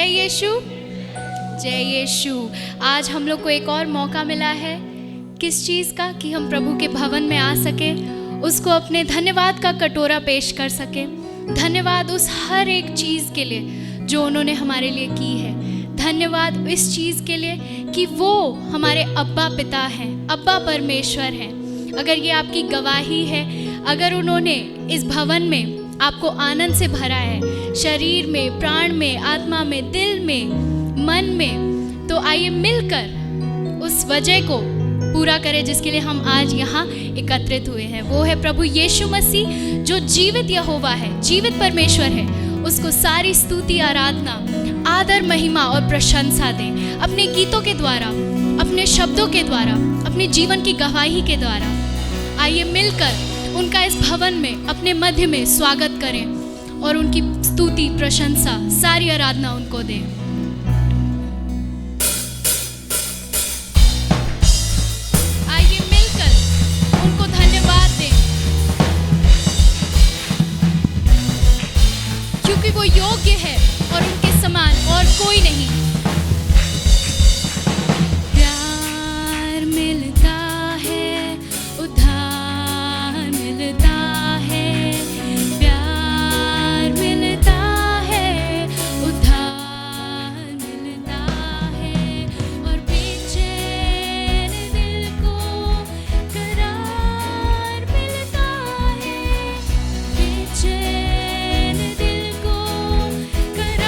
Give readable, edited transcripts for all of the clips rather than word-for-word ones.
यीशु, जय यीशु। आज हम लोग को एक और मौका मिला है किस चीज़ का, कि हम प्रभु के भवन में आ सके, उसको अपने धन्यवाद का कटोरा पेश कर सके। धन्यवाद उस हर एक चीज़ के लिए जो उन्होंने हमारे लिए की है। धन्यवाद इस चीज़ के लिए कि वो हमारे अब्बा पिता हैं, अब्बा परमेश्वर हैं। अगर ये आपकी गवाही है, अगर उन्होंने इस भवन में आपको आनंद से भरा है, शरीर में, प्राण में, आत्मा में, दिल में, मन में, तो आइए मिलकर उस वजह को पूरा करें जिसके लिए हम आज यहाँ एकत्रित हुए हैं। वो है प्रभु यीशु मसीह, जो जीवित यहोवा है, जीवित परमेश्वर है। उसको सारी स्तुति, आराधना, आदर, महिमा और प्रशंसा दें अपने गीतों के द्वारा, अपने शब्दों के द्वारा, अपने जीवन की गवाही के द्वारा। आइए मिलकर उनका इस भवन में, अपने मध्य में स्वागत करें और उनकी स्तुति, प्रशंसा, सारी आराधना उनको दें। आइए मिलकर उनको धन्यवाद दें, क्योंकि वो योग्य है और उनके समान और कोई नहीं। प्यार मिलता है, उद्धार मिलता है, प्यार मिलता है, उद्धार मिलता है, और बेचैन दिल को करार मिलता है, बेचैन दिल को करार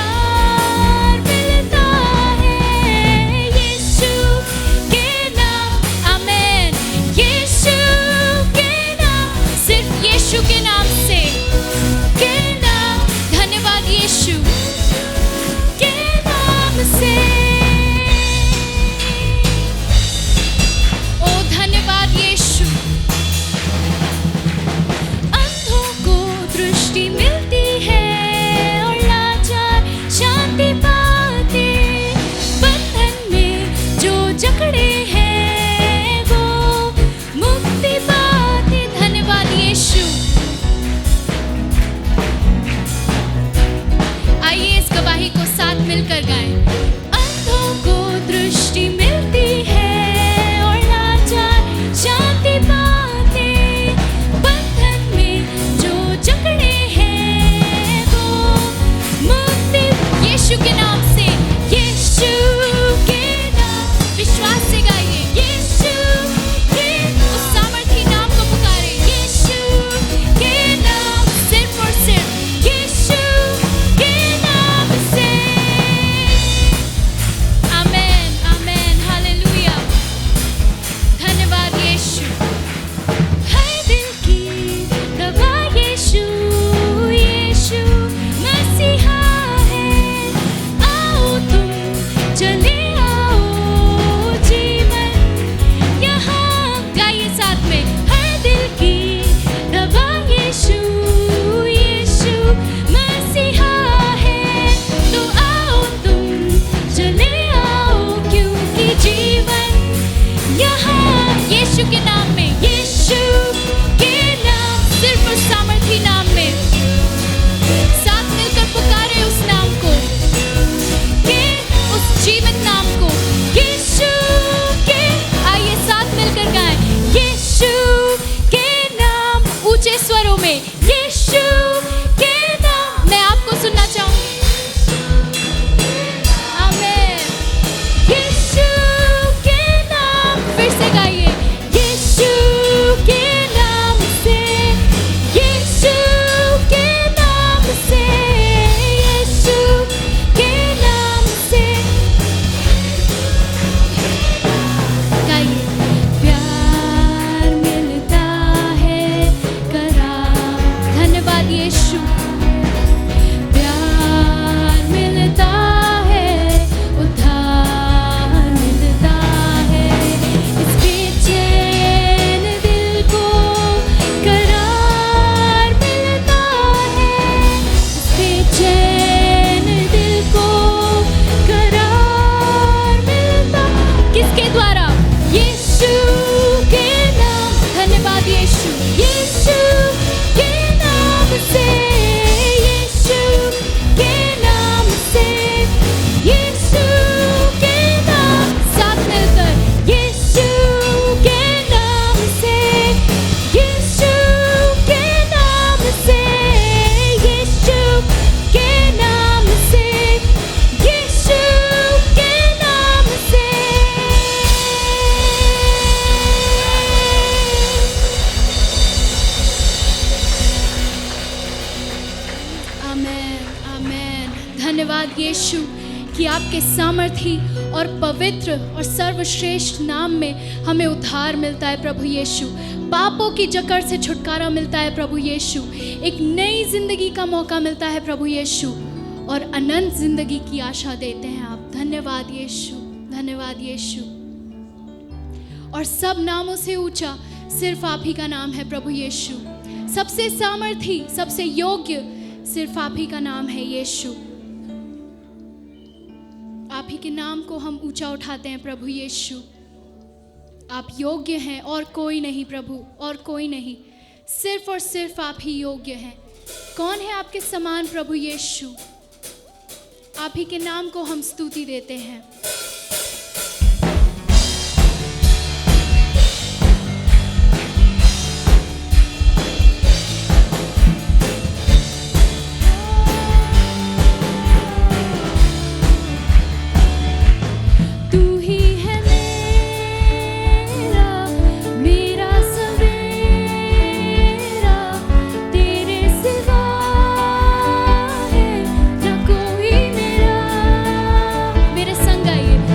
यीशु के नाम, साथ मिलकर यीशु के नाम से, यीशु के नाम से, यीशु के नाम से, यीशु के नाम से। आमेन, आमेन। धन्यवाद यीशु कि आपके सामर्थी और पवित्र और सर्वश्रेष्ठ नाम में हमें उद्धार मिलता है प्रभु यीशु। पापों की जकड़ से छुटकारा मिलता है प्रभु यीशु। एक नई जिंदगी का मौका मिलता है प्रभु यीशु और अनंत जिंदगी की आशा देते हैं आप। धन्यवाद यीशु, धन्यवाद यीशु। और सब नामों से ऊंचा सिर्फ आप ही का नाम है प्रभु यीशु। सबसे सामर्थी, सबसे योग्य सिर्फ आप ही का नाम है यीशु। आप ही के नाम को हम ऊंचा उठाते हैं प्रभु यीशु। आप योग्य हैं और कोई नहीं प्रभु, और कोई नहीं। सिर्फ और सिर्फ आप ही योग्य हैं। कौन है आपके समान प्रभु यीशु? आप ही के नाम को हम स्तुति देते हैं। मेरे संग आइए।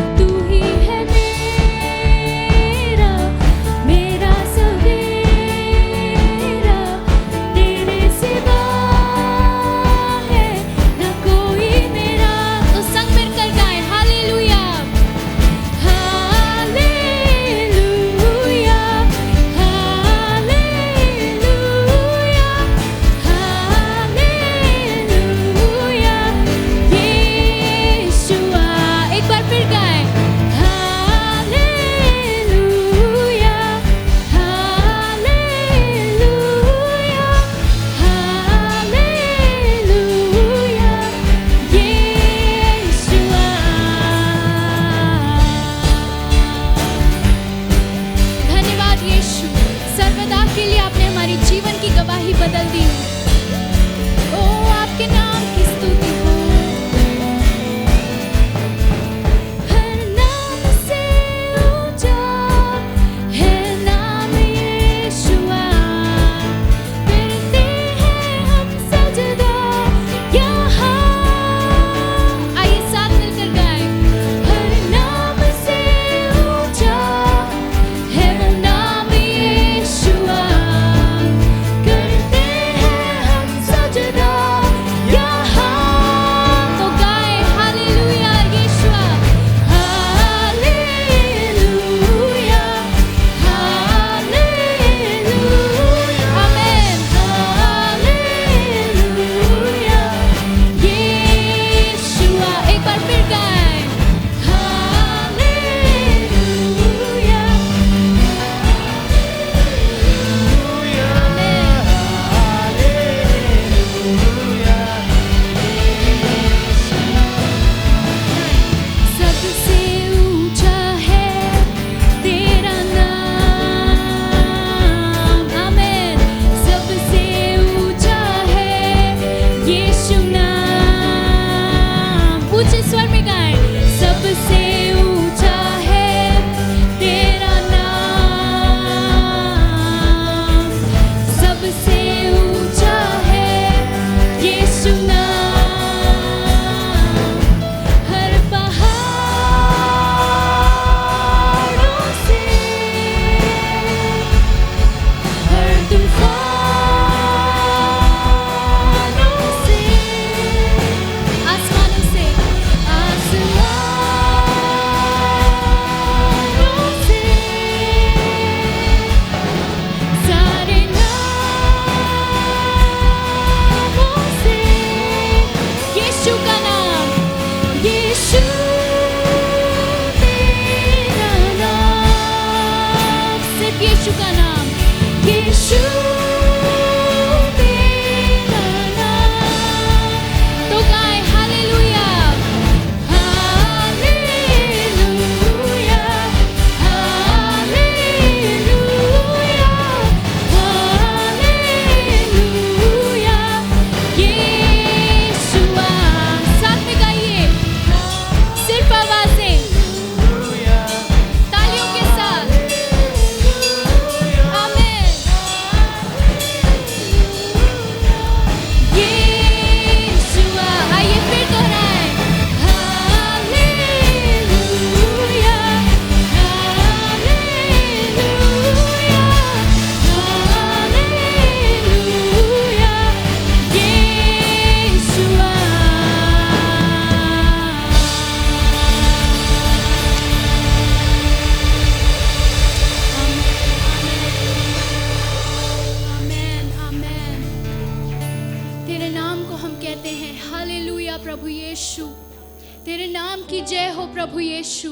नाम की जय हो प्रभु यीशु।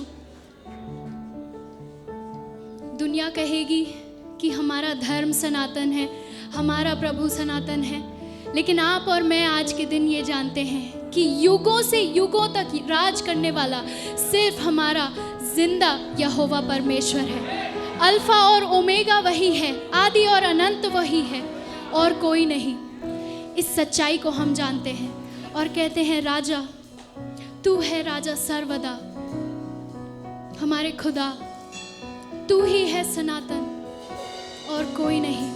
दुनिया कहेगी कि हमारा धर्म सनातन है, हमारा प्रभु सनातन है, लेकिन आप और मैं आज के दिन ये जानते हैं कि युगों से युगों तक राज करने वाला सिर्फ हमारा जिंदा यहोवा परमेश्वर है। अल्फा और ओमेगा वही है, आदि और अनंत वही है, और कोई नहीं। इस सच्चाई को हम जानते हैं और कहते हैं राजा तू है, राजा सर्वदा, हमारे खुदा तू ही है सनातन और कोई नहीं।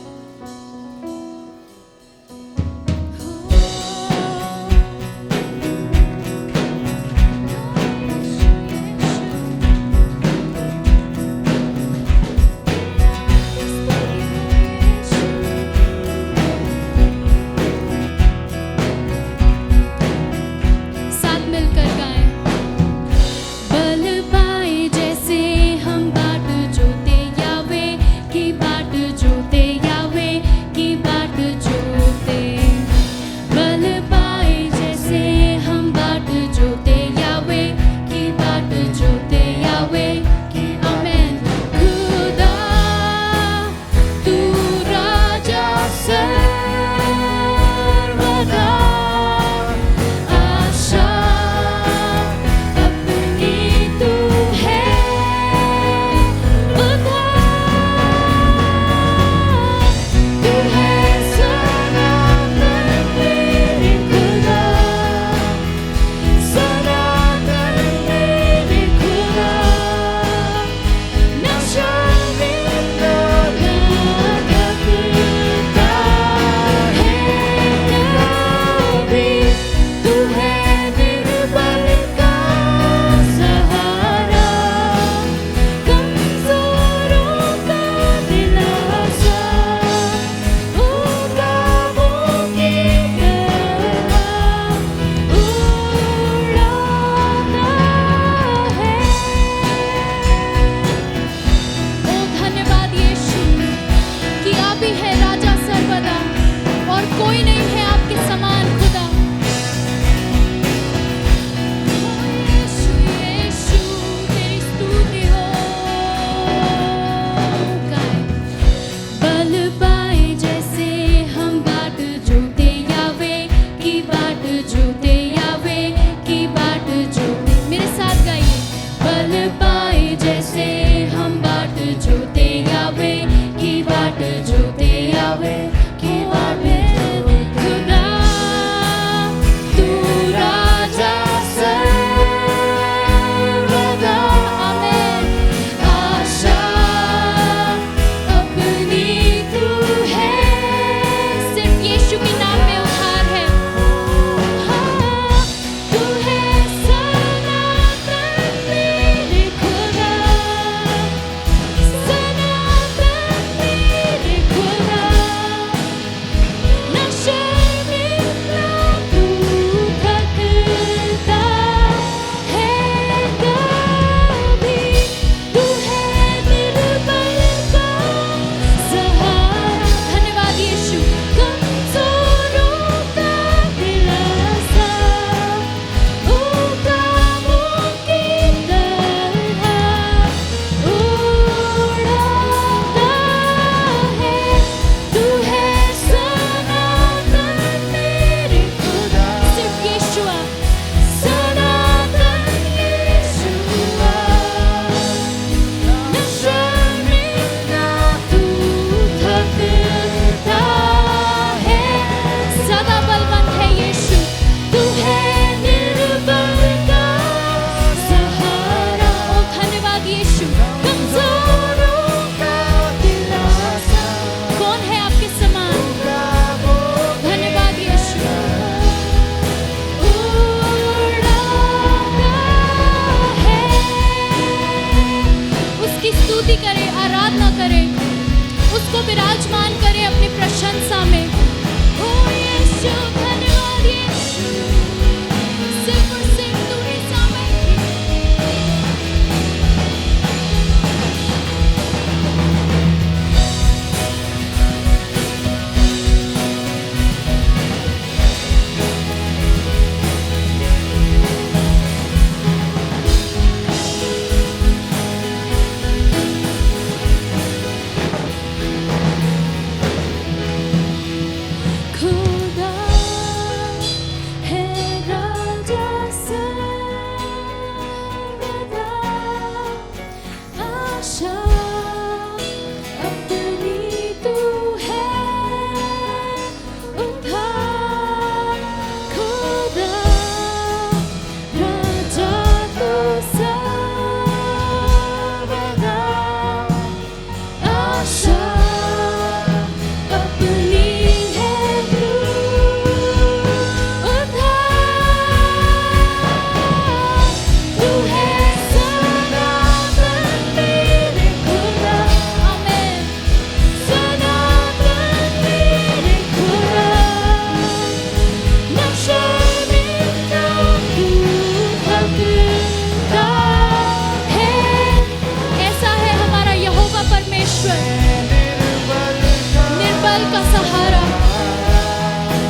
परमेश्वर, निर्बल का सहारा,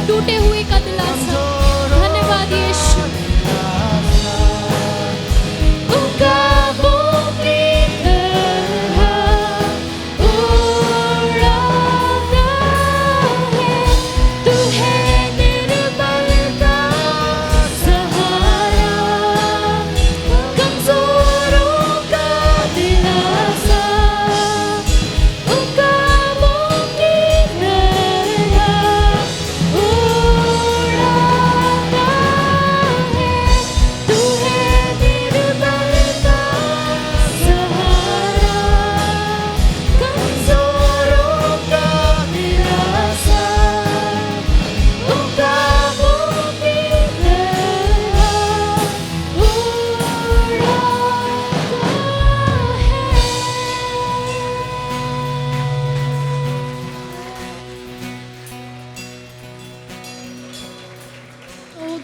टूटे हुए का दिलासा। धन्यवाद यीशु।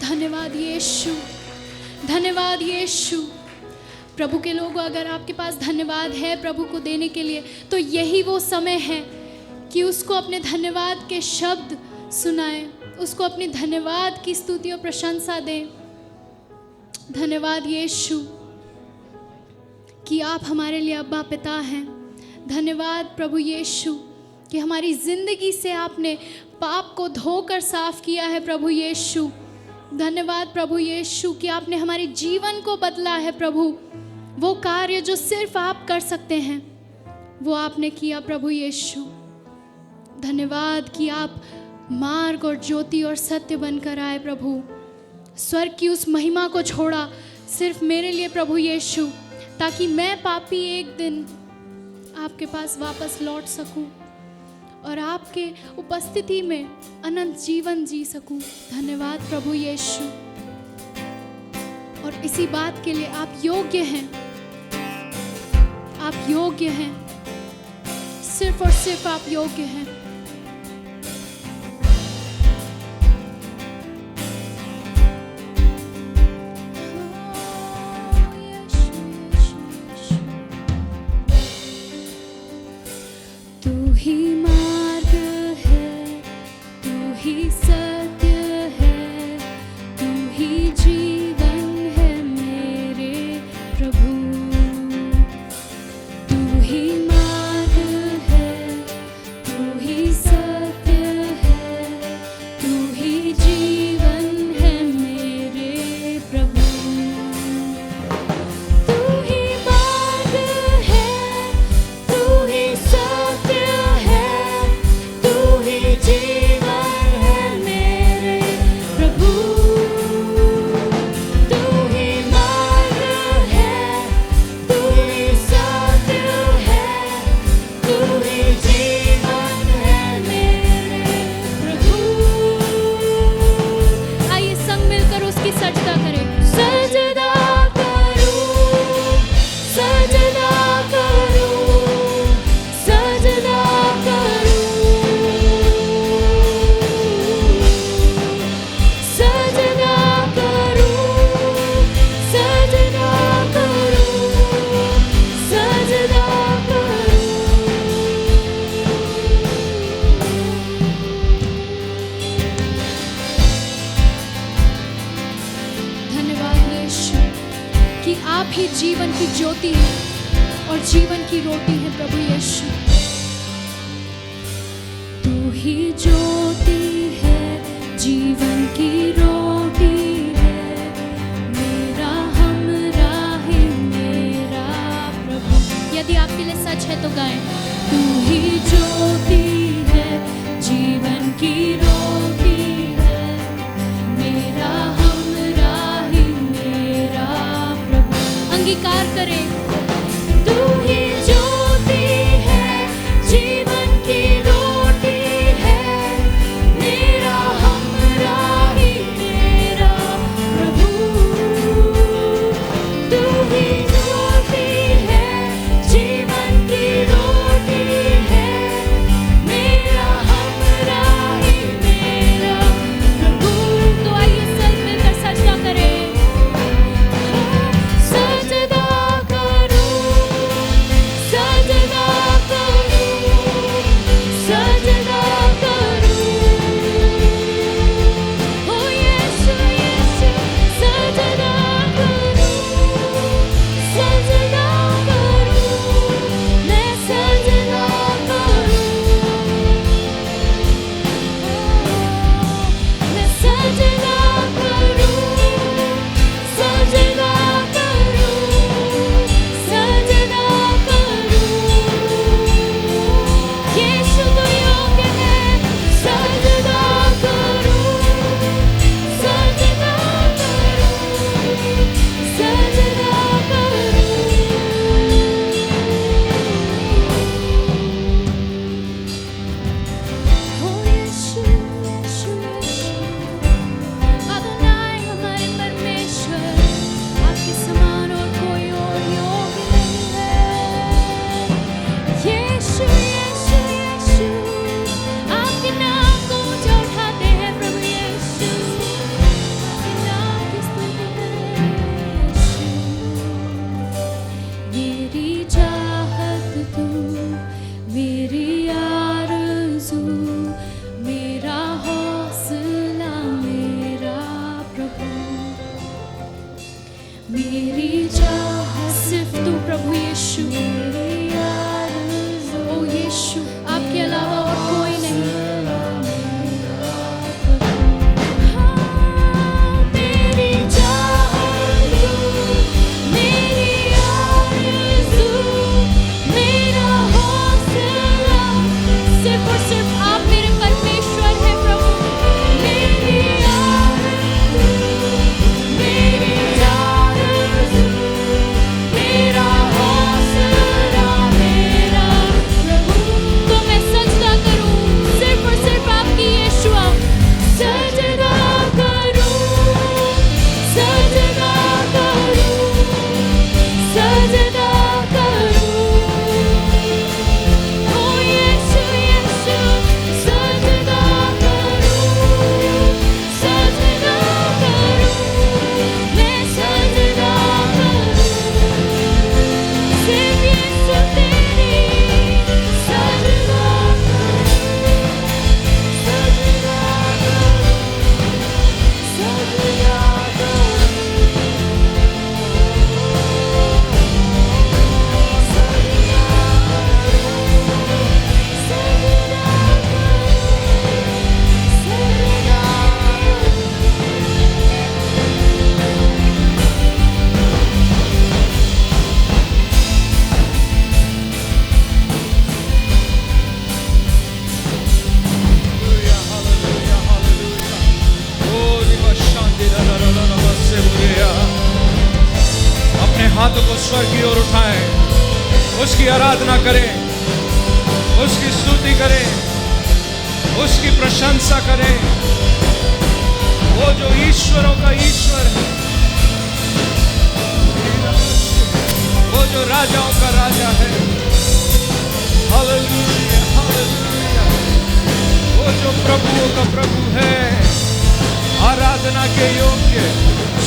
धन्यवाद यीशु, धन्यवाद यीशु। प्रभु के लोगों, अगर आपके पास धन्यवाद है प्रभु को देने के लिए, तो यही वो समय है कि उसको अपने धन्यवाद के शब्द सुनाएं, उसको अपनी धन्यवाद की स्तुति और प्रशंसा दें। धन्यवाद यीशु कि आप हमारे लिए अब्बा पिता हैं। धन्यवाद प्रभु यीशु कि हमारी ज़िंदगी से आपने पाप को धोकर साफ किया है प्रभु यीशु। धन्यवाद प्रभु यीशु कि आपने हमारे जीवन को बदला है प्रभु। वो कार्य जो सिर्फ आप कर सकते हैं वो आपने किया प्रभु यीशु। धन्यवाद कि आप मार्ग और ज्योति और सत्य बनकर आए प्रभु। स्वर्ग की उस महिमा को छोड़ा सिर्फ मेरे लिए प्रभु यीशु, ताकि मैं पापी एक दिन आपके पास वापस लौट सकूं और आपके उपस्थिति में अनंत जीवन जी सकूं। धन्यवाद प्रभु यीशु। और इसी बात के लिए आप योग्य हैं, आप योग्य हैं, सिर्फ और सिर्फ आप योग्य हैं। तू ही मार्ग है, तू ही सत्य है, तू ही जीवन है मेरे प्रभु। तू ही मार्ग है, तू ही सत्य है, तू ही जीवन है मेरे प्रभु। तू ही मार्ग है, तू ही सत्य है, तू ही जीवन है मेरे प्रभु। तू ही मार्ग है, तू ही सत्य है, तू ही जीवन है मेरे प्रभु। आइए संग मिलकर उसकी सजदा करें। सजदा करूं, सजदा करूं, सजदा करूं, सजदा करूं, सजदा करूं, सजदा करूं। धन्यवाद यीशु कि आप ही जीवन की ज्योति हैं और जीवन की रोटी है प्रभु यीशु। तू ही ज्योति है, जीवन की रोटी है, मेरा हमराही मेरा प्रभु। यदि आपके लिए सच है तो गाएं। तू ही ज्योति है, जीवन की रोटी है, मेरा हमराही मेरा प्रभु। अंगीकार करें। तू ही ज्योति है, जीवन की रोटी है, मेरा हमराही मेरा प्रभु। तू ही ज्योति है, जीवन की रोटी है, मेरा हमराही मेरा प्रभु। तो आइए सब मिलकर सजदा करें। सजदा करूं, मेरी चाह सिर्फ तू प्रभु यीशु, ओ यीशु, आपके अलावा और कोई नहीं। मेरी चाह तू, मेरी आरज़ू, मेरा हौसला, सिर्फ और सिर्फ आप मेरे परमेश्वर हैं प्रभु। मेरी आरज़ू, मेरी आरज़ू, मेरा हौसला, मेरा प्रभु। तो मैं सजदा करूं सिर्फ और सिर्फ आपकी यीशुआ, सजदा करूं, सजदा करूं, सजदा करूं, ओ यीशु यीशु, सजदा करूं, सजदा करूं, मैं सजदा करूं, सिर्फ यीशु तेरी सजदा करूं, सजदा अपने हाथों को स्वर्ग की ओर उठाएं, उसकी आराधना करें, उसकी स्तुति करें, उसकी प्रशंसा करें। वो जो ईश्वरों का ईश्वर है, वो जो राजाओं का राजा है। Hallelujah hallelujah. वो जो प्रभुओं का प्रभु है, आराधना के योग्य,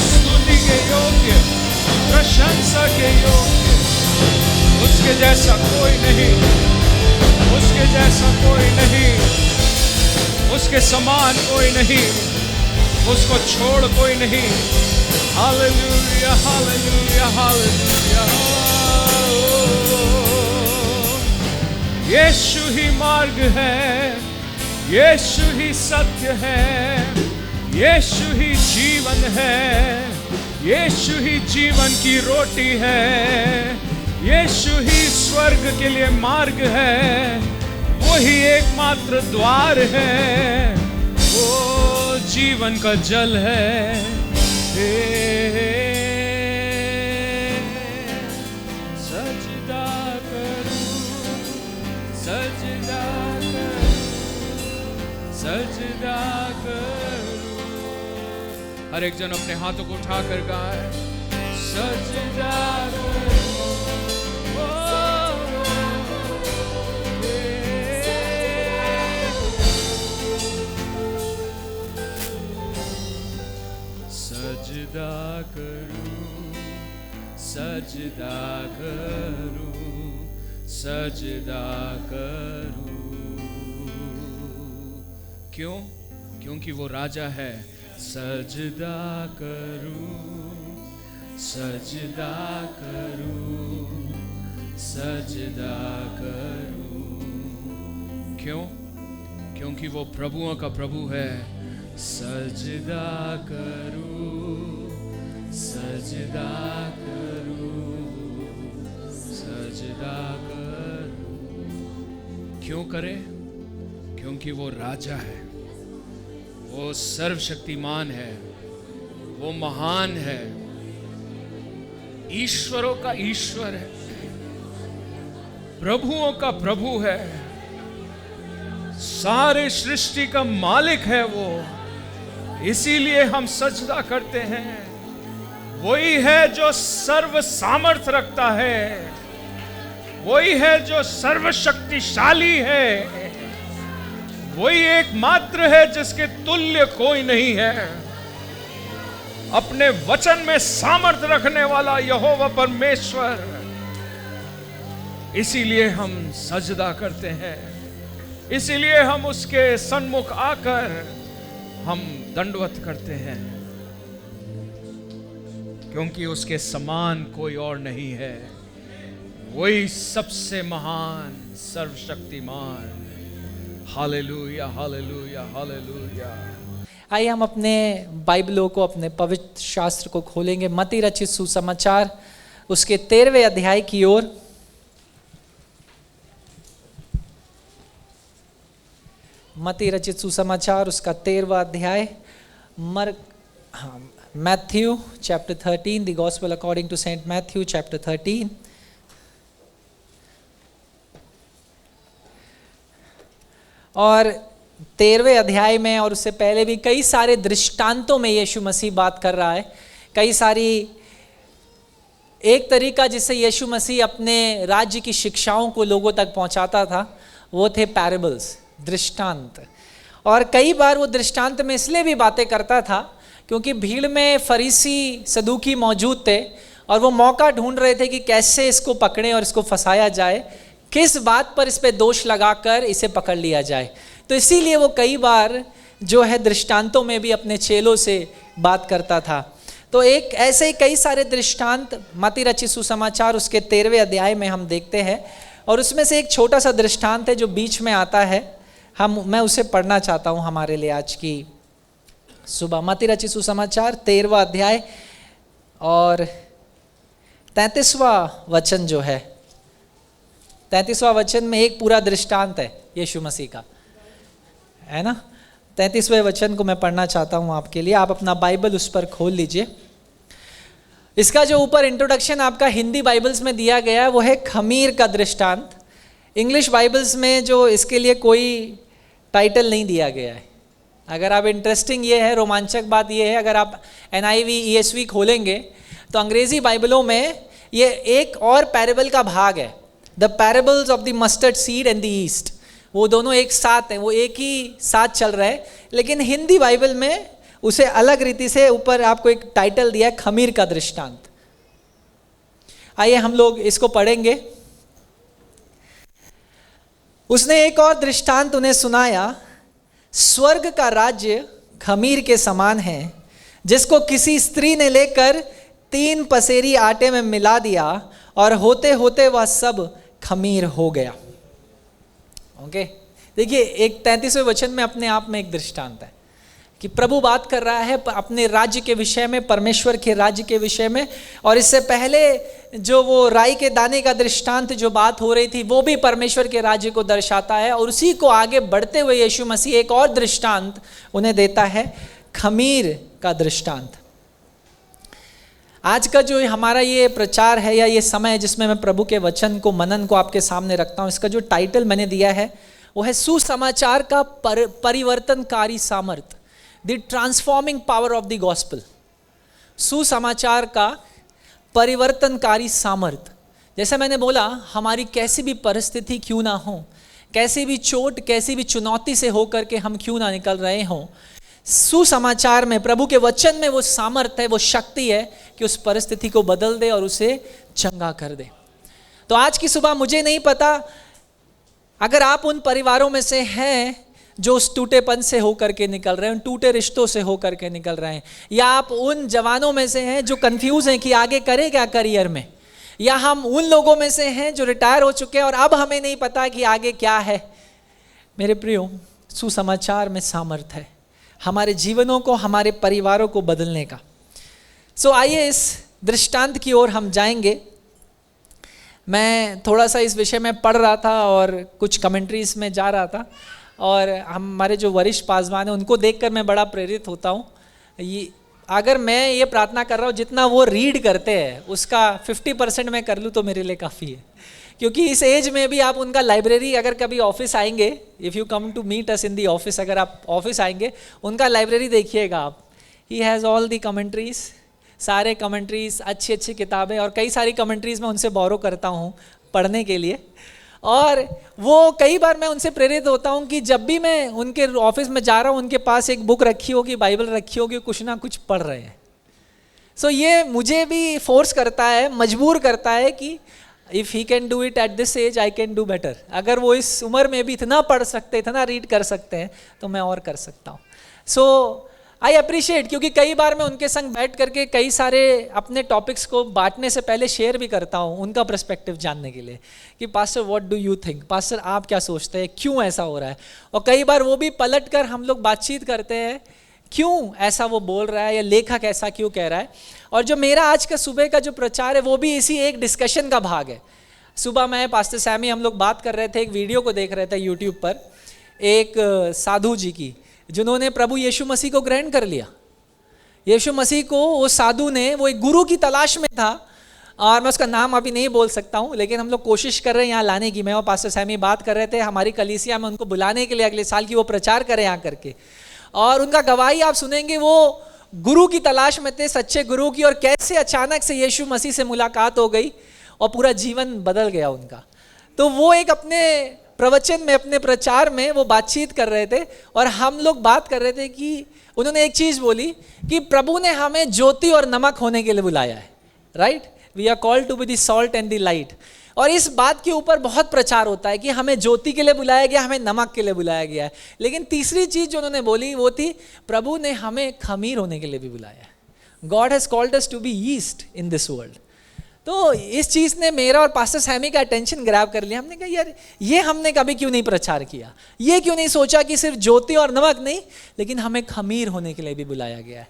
स्तुति के योग्य, प्रशंसा के योग्य। उसके जैसा कोई नहीं, उसके जैसा कोई नहीं, उसके समान कोई नहीं, उसको छोड़ कोई नहीं। Hallelujah hallelujah hallelujah. यीशु ही मार्ग है, यीशु ही सत्य है, यीशु ही जीवन है, यीशु ही जीवन की रोटी है, यीशु ही स्वर्ग के लिए मार्ग है, वही एकमात्र द्वार है, वो जीवन का जल है। सजदा करूं, सजदा करूं, सजदा करूं। हर एक जन अपने हाथों को उठाकर गाए, सजदा करूं। सजदा करूं, सजदा करूं, सजदा करूं। क्यों? क्योंकि वो राजा है। सजदा करूं, सजदा करूं, सजदा करूं। क्यों? क्योंकि वो प्रभुओं का प्रभु है। सजदा करूं, सजदा करूं, सजदा करूं। क्यों करे? क्योंकि वो राजा है, वो सर्वशक्तिमान है, वो महान है, ईश्वरों का ईश्वर है, प्रभुओं का प्रभु है, सारे सृष्टि का मालिक है वो। इसीलिए हम सजदा करते हैं। वही है जो सर्व सामर्थ्य रखता है, वही है जो सर्वशक्तिशाली है, वही एकमात्र है जिसके तुल्य कोई नहीं है। अपने वचन में सामर्थ्य रखने वाला यहोवा परमेश्वर। इसीलिए हम सजदा करते हैं, इसीलिए हम उसके सन्मुख आकर हम दंडवत करते हैं। क्योंकि उसके समान कोई और नहीं है। वही सबसे महान, सर्वशक्तिमान। Hallelujah, hallelujah, hallelujah. आइए हम अपने बाइबलों को, अपने पवित्र शास्त्र को खोलेंगे मत्ती रचित सुसमाचार उसके 13वें अध्याय की ओर। मत्ती रचित सुसमाचार उसका 13वां अध्याय। Matthew chapter 13, the gospel according to Saint Matthew chapter 13। और 13वें अध्याय में और उससे पहले भी कई सारे दृष्टांतों में यीशु मसीह बात कर रहा है। कई सारी, एक तरीका जिससे यीशु मसीह अपने राज्य की शिक्षाओं को लोगों तक पहुंचाता था वो थे पैराबल्स, दृष्टांत। और कई बार वो दृष्टांत में इसलिए भी बातें करता था क्योंकि भीड़ में फरीसी सदूकी मौजूद थे और वो मौका ढूंढ रहे थे कि कैसे इसको पकड़ें और इसको फंसाया जाए, किस बात पर इस पे दोष लगाकर इसे पकड़ लिया जाए। तो इसीलिए वो कई बार जो है दृष्टांतों में भी अपने चेलों से बात करता था। तो एक ऐसे ही कई सारे दृष्टांत मत्ती रचित सुसमाचार उसके 13वें अध्याय में हम देखते हैं। और उसमें से एक छोटा सा दृष्टांत है जो बीच में आता है, मैं उसे पढ़ना चाहता हूँ हमारे लिए आज की सुबह। मत्ती रचित सुसमाचार 13वां अध्याय और 33वां वचन जो है, 33वां वचन में एक पूरा दृष्टांत है यीशु मसीह का, है ना। 33वें वचन को मैं पढ़ना चाहता हूँ आपके लिए। आप अपना बाइबल उस पर खोल लीजिए। इसका जो ऊपर इंट्रोडक्शन आपका हिंदी बाइबल्स में दिया गया है वो है खमीर का दृष्टांत। इंग्लिश बाइबल्स में जो इसके लिए कोई टाइटल नहीं दिया गया है। अगर आप, इंटरेस्टिंग ये है, रोमांचक बात ये है, अगर आप NIV ESV खोलेंगे तो अंग्रेजी बाइबलों में ये एक और पैरेबल का भाग है, the parables of the mustard seed and the yeast. वो दोनों एक साथ हैं, वो एक ही साथ चल रहा है। लेकिन हिंदी बाइबल में उसे अलग रीति से ऊपर आपको एक टाइटल दिया है, खमीर का दृष्टांत। आइए हम लोग इसको पढ़ेंगे। उसने एक और दृष्टांत उन्हें सुनाया, स्वर्ग का राज्य खमीर के समान है जिसको किसी स्त्री ने लेकर 3 पसेरी आटे में मिला दिया और होते होते वह सब खमीर हो गया। ओके, देखिए एक 33वें वचन में अपने आप में एक दृष्टांत है कि प्रभु बात कर रहा है अपने राज्य के विषय में, परमेश्वर के राज्य के विषय में। और इससे पहले जो वो राई के दाने का दृष्टांत जो बात हो रही थी वो भी परमेश्वर के राज्य को दर्शाता है। और उसी को आगे बढ़ते हुए यीशु मसीह एक और दृष्टांत उन्हें देता है, खमीर का दृष्टांत। आज का जो हमारा ये प्रचार है या ये समय है जिसमें मैं प्रभु के वचन को, मनन को आपके सामने रखता हूँ, इसका जो टाइटल मैंने दिया है वो है सुसमाचार का परिवर्तनकारी सामर्थ, the transforming power of the gospel. सुसमाचार का परिवर्तनकारी सामर्थ। जैसे मैंने बोला, हमारी कैसी भी परिस्थिति क्यों ना हो, कैसी भी चोट, कैसी भी चुनौती से होकर के हम क्यों ना निकल रहे हों, सुसमाचार में, प्रभु के वचन में वो सामर्थ है, वो शक्ति है कि उस परिस्थिति को बदल दे और उसे चंगा कर दे। तो आज की सुबह मुझे नहीं पता अगर आप उन परिवारों में से हैं जो उस टूटेपन से होकर के निकल रहे हैं, उन टूटे रिश्तों से होकर के निकल रहे हैं, या आप उन जवानों में से हैं जो कंफ्यूज हैं कि आगे करें क्या करियर में, या हम उन लोगों में से हैं जो रिटायर हो चुके हैं और अब हमें नहीं पता कि आगे क्या है। मेरे प्रियो, सुसमाचार में सामर्थ है हमारे जीवनों को, हमारे परिवारों को बदलने का। सो आइए इस दृष्टांत की ओर हम जाएंगे। मैं थोड़ा सा इस विषय में पढ़ रहा था और कुछ कमेंट्रीज में जा रहा था, और हमारे जो वरिष्ठ पासवान हैं उनको देखकर मैं बड़ा प्रेरित होता हूँ। ये अगर मैं ये प्रार्थना कर रहा हूँ जितना वो रीड करते हैं उसका 50% मैं कर लूँ तो मेरे लिए काफ़ी है। क्योंकि इस एज में भी आप उनका लाइब्रेरी, अगर कभी ऑफिस आएंगे, if you come to meet us in the office, अगर आप ऑफिस आएंगे उनका लाइब्रेरी देखिएगा आप। He has all the commentaries, सारे कमेंट्रीज, अच्छी अच्छी किताबें, और कई सारी कमेंट्रीज मैं उनसे बोरो करता हूँ पढ़ने के लिए। और वो कई बार मैं उनसे प्रेरित होता हूँ कि जब भी मैं उनके ऑफिस में जा रहा हूँ उनके पास एक बुक रखी होगी, बाइबल रखी होगी, कुछ ना कुछ पढ़ रहे हैं। सो ये मुझे भी फोर्स करता है, मजबूर करता है कि if he can do it at this age, I can do better. अगर वो इस उम्र में भी इतना पढ़ सकते, इतना रीड कर सकते हैं तो मैं और कर सकता हूँ। सो आई अप्रिशिएट, क्योंकि कई बार मैं उनके संग बैठ करके कई सारे अपने टॉपिक्स को बांटने से पहले शेयर भी करता हूँ उनका पर्सपेक्टिव जानने के लिए कि pastor what do you think, pastor आप क्या सोचते हैं, क्यों ऐसा हो रहा है। और कई बार वो भी पलट कर हम लोग बातचीत करते हैं क्यों ऐसा वो बोल रहा है या लेखक ऐसा क्यों कह रहा है। और जो मेरा आज का सुबह का जो प्रचार है वो भी इसी एक डिस्कशन का भाग है। सुबह मैं पास्टर सैमी हम लोग बात कर रहे थे, एक वीडियो को देख रहे थे यूट्यूब पर, एक साधु जी की जिन्होंने प्रभु यीशु मसीह को ग्रहण कर लिया। यीशु मसीह को वो साधु ने, वो एक गुरु की तलाश में था, और मैं उसका नाम अभी नहीं बोल सकता हूँ, लेकिन हम लोग कोशिश कर रहे हैं यहाँ लाने की। मैं और पास्टर सैमी बात कर रहे थे हमारी कलीसिया में उनको बुलाने के लिए अगले साल की वो प्रचार करें यहाँ करके, और उनका गवाही आप सुनेंगे। वो गुरु की तलाश में थे, सच्चे गुरु की, और कैसे अचानक से यीशु मसीह से मुलाकात हो गई और पूरा जीवन बदल गया उनका। तो वो एक अपने प्रवचन में, अपने प्रचार में वो बातचीत कर रहे थे, और हम लोग बात कर रहे थे कि उन्होंने एक चीज़ बोली कि प्रभु ने हमें ज्योति और नमक होने के लिए बुलाया है, right, we are called to be the salt and the light. और इस बात के ऊपर बहुत प्रचार होता है कि हमें ज्योति के लिए बुलाया गया, हमें नमक के लिए बुलाया गया है। लेकिन तीसरी चीज़ जो उन्होंने बोली वो थी प्रभु ने हमें खमीर होने के लिए भी बुलाया है। God has called us to be yeast in this world. तो इस चीज़ ने मेरा और पास्टर सैमी का अटेंशन ग्रैब कर लिया। हमने कहा यार ये हमने कभी क्यों नहीं प्रचार किया, ये क्यों नहीं सोचा कि सिर्फ ज्योति और नमक नहीं, लेकिन हमें खमीर होने के लिए भी बुलाया गया है।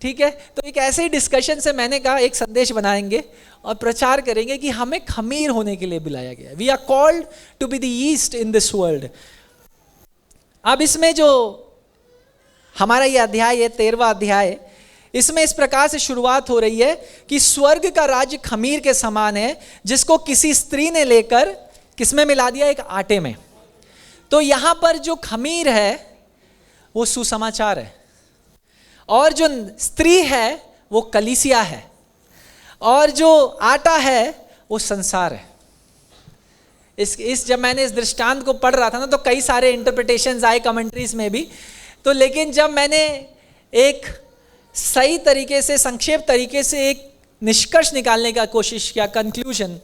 ठीक है, तो एक ऐसे ही डिस्कशन से मैंने कहा एक संदेश बनाएंगे और प्रचार करेंगे कि हमें खमीर होने के लिए बुलाया गया है। We are called to be the yeast in this world. अब इसमें जो हमारा ये अध्याय है, 13वां अध्याय, इसमें इस प्रकार से शुरुआत हो रही है कि स्वर्ग का राज्य खमीर के समान है जिसको किसी स्त्री ने लेकर किसमें मिला दिया, एक आटे में। तो यहां पर जो खमीर है वो सुसमाचार है, और जो स्त्री है वो कलीसिया है, और जो आटा है वो संसार है। जब मैंने इस दृष्टांत को पढ़ रहा था ना, तो कई सारे इंटरप्रिटेशंस आए कमेंट्रीज में भी। तो लेकिन जब मैंने एक सही तरीके से, संक्षेप तरीके से एक निष्कर्ष निकालने का कोशिश किया, कंक्लूजन,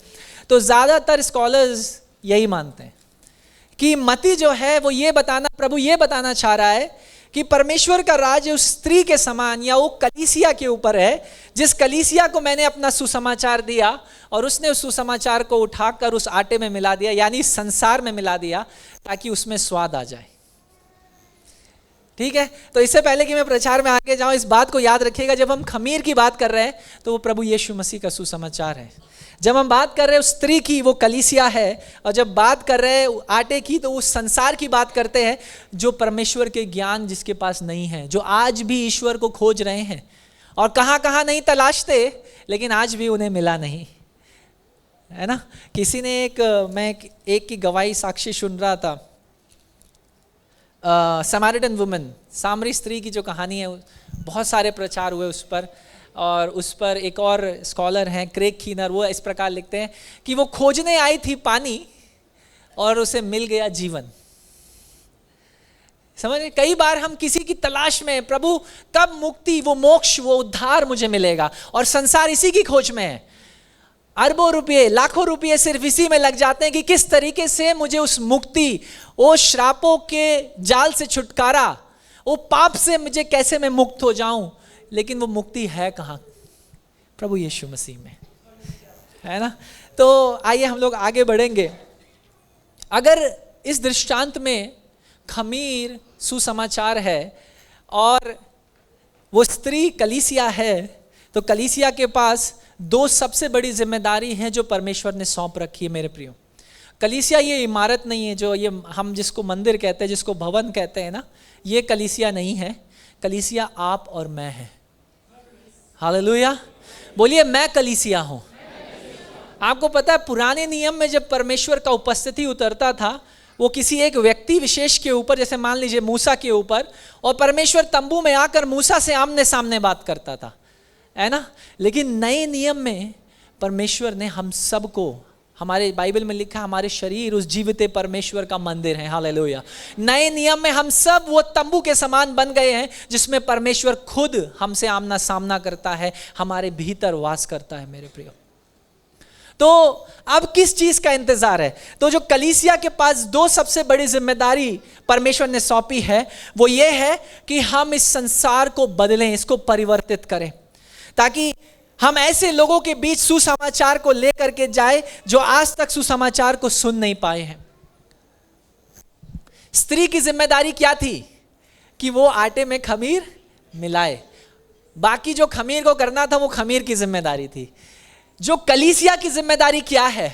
तो ज़्यादातर स्कॉलर्स यही मानते हैं कि मती जो है वो ये बताना, प्रभु ये बताना चाह रहा है कि परमेश्वर का राज उस स्त्री के समान या वो कलीसिया के ऊपर है, जिस कलीसिया को मैंने अपना सुसमाचार दिया और उसने उस सुसमाचार को उठाकर उस आटे में मिला दिया, यानी संसार में मिला दिया, ताकि उसमें स्वाद आ जाए। ठीक है, तो इससे पहले कि मैं प्रचार में आगे जाऊं, इस बात को याद रखिएगा, जब हम खमीर की बात कर रहे हैं तो वो प्रभु यीशु मसीह का सुसमाचार है। जब हम बात कर रहे हैं उस स्त्री की, वो कलीसिया है, और जब बात कर रहे हैं आटे की, तो उस संसार की बात करते हैं जो परमेश्वर के ज्ञान जिसके पास नहीं है, जो आज भी ईश्वर को खोज रहे हैं और कहाँ कहाँ नहीं तलाशते, लेकिन आज भी उन्हें मिला नहीं, है ना। किसी ने मैं एक की गवाही साक्षी सुन रहा था, समारिटन वुमन, सामरी स्त्री की जो कहानी है, बहुत सारे प्रचार हुए उस पर, और उस पर एक और स्कॉलर हैं क्रेग कीनर, वो इस प्रकार लिखते हैं कि वो खोजने आई थी पानी और उसे मिल गया जीवन। समझ रहे, कई बार हम किसी की तलाश में, प्रभु कब मुक्ति, वो मोक्ष, वो उद्धार मुझे मिलेगा, और संसार इसी की खोज में है। अरबों रुपये, लाखों रुपये सिर्फ इसी में लग जाते हैं कि किस तरीके से मुझे उस मुक्ति, वो श्रापों के जाल से छुटकारा, वो पाप से मुझे कैसे मैं मुक्त हो जाऊं। लेकिन वो मुक्ति है कहाँ? प्रभु यीशु मसीह में, है ना। तो आइए हम लोग आगे बढ़ेंगे। अगर इस दृष्टांत में खमीर सुसमाचार है और वो स्त्री कलीसिया है, तो कलीसिया के पास दो सबसे बड़ी जिम्मेदारी हैं जो परमेश्वर ने सौंप रखी है मेरे प्रियो। कलीसिया ये इमारत नहीं है, जो ये हम जिसको मंदिर कहते हैं, जिसको भवन कहते हैं ना, ये कलीसिया नहीं है। कलीसिया आप और मैं है। हालेलुया, बोलिए मैं कलीसिया हूं। आपको पता है पुराने नियम में जब परमेश्वर का उपस्थिति उतरता था, वो किसी एक व्यक्ति विशेष के ऊपर, जैसे मान लीजिए मूसा के ऊपर, और परमेश्वर तंबू में आकर मूसा से आमने सामने बात करता था, है ना। लेकिन नए नियम में परमेश्वर ने हम सबको, हमारे बाइबल में लिखा हमारे शरीर उस जीवित परमेश्वर का मंदिर है। हालेलुया। नए नियम में हम सब वो तंबू के समान बन गए हैं जिसमें परमेश्वर खुद हमसे आमना सामना करता है, हमारे भीतर वास करता है मेरे प्रियो। तो अब किस चीज का इंतजार है? तो जो कलीसिया के पास दो सबसे बड़ी जिम्मेदारी परमेश्वर ने सौंपी है वो ये है कि हम इस संसार को बदलें, इसको परिवर्तित करें, ताकि हम ऐसे लोगों के बीच सुसमाचार को लेकर के जाए जो आज तक सुसमाचार को सुन नहीं पाए हैं। स्त्री की जिम्मेदारी क्या थी? कि वो आटे में खमीर मिलाए, बाकी जो खमीर को करना था वो खमीर की जिम्मेदारी थी। जो कलीसिया की जिम्मेदारी क्या है?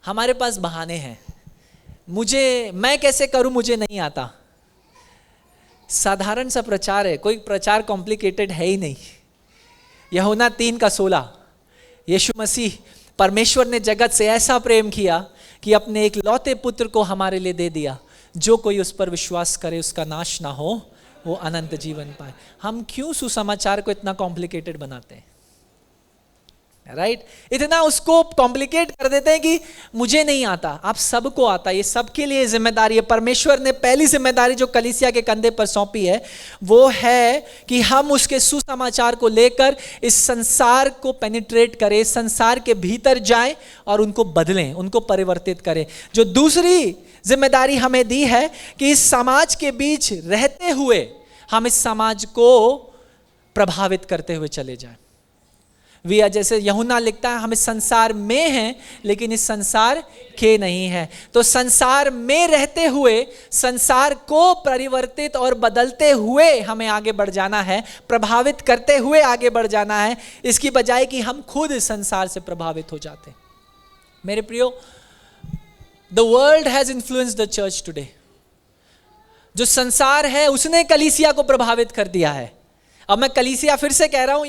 हमारे पास बहाने हैं, मैं कैसे करूं, मुझे नहीं आता। साधारण सा प्रचार है, कोई प्रचार कॉम्प्लिकेटेड है ही नहीं। यूहन्ना 3:16, यीशु मसीह, परमेश्वर ने जगत से ऐसा प्रेम किया कि अपने एक लौते पुत्र को हमारे लिए दे दिया, जो कोई उस पर विश्वास करे उसका नाश ना हो, वो अनंत जीवन पाए। हम क्यों सुसमाचार को इतना कॉम्प्लिकेटेड बनाते हैं? राइट? इतना उसको कॉम्प्लिकेट कर देते हैं कि मुझे नहीं आता, आप सबको आता है, ये सबके लिए जिम्मेदारी है। परमेश्वर ने पहली जिम्मेदारी जो कलीसिया के कंधे पर सौंपी है वो है कि हम उसके सुसमाचार को लेकर इस संसार को पेनिट्रेट करें, संसार के भीतर जाएं और उनको बदलें, उनको परिवर्तित करें। जो दूसरी जिम्मेदारी हमें दी है कि इस समाज के बीच रहते हुए हम इस समाज को प्रभावित करते हुए चले जाएं। जैसे यूहन्ना लिखता है, हम इस संसार में हैं लेकिन इस संसार के नहीं हैं। तो संसार में रहते हुए संसार को परिवर्तित और बदलते हुए हमें आगे बढ़ जाना है, प्रभावित करते हुए आगे बढ़ जाना है, इसकी बजाय कि हम खुद इस संसार से प्रभावित हो जाते हैं। मेरे प्रियो, the world has influenced the church today. जो संसार है उसने कलीसिया को प्रभावित कर दिया है। अब मैं कलीसिया फिर से कह रहा हूं,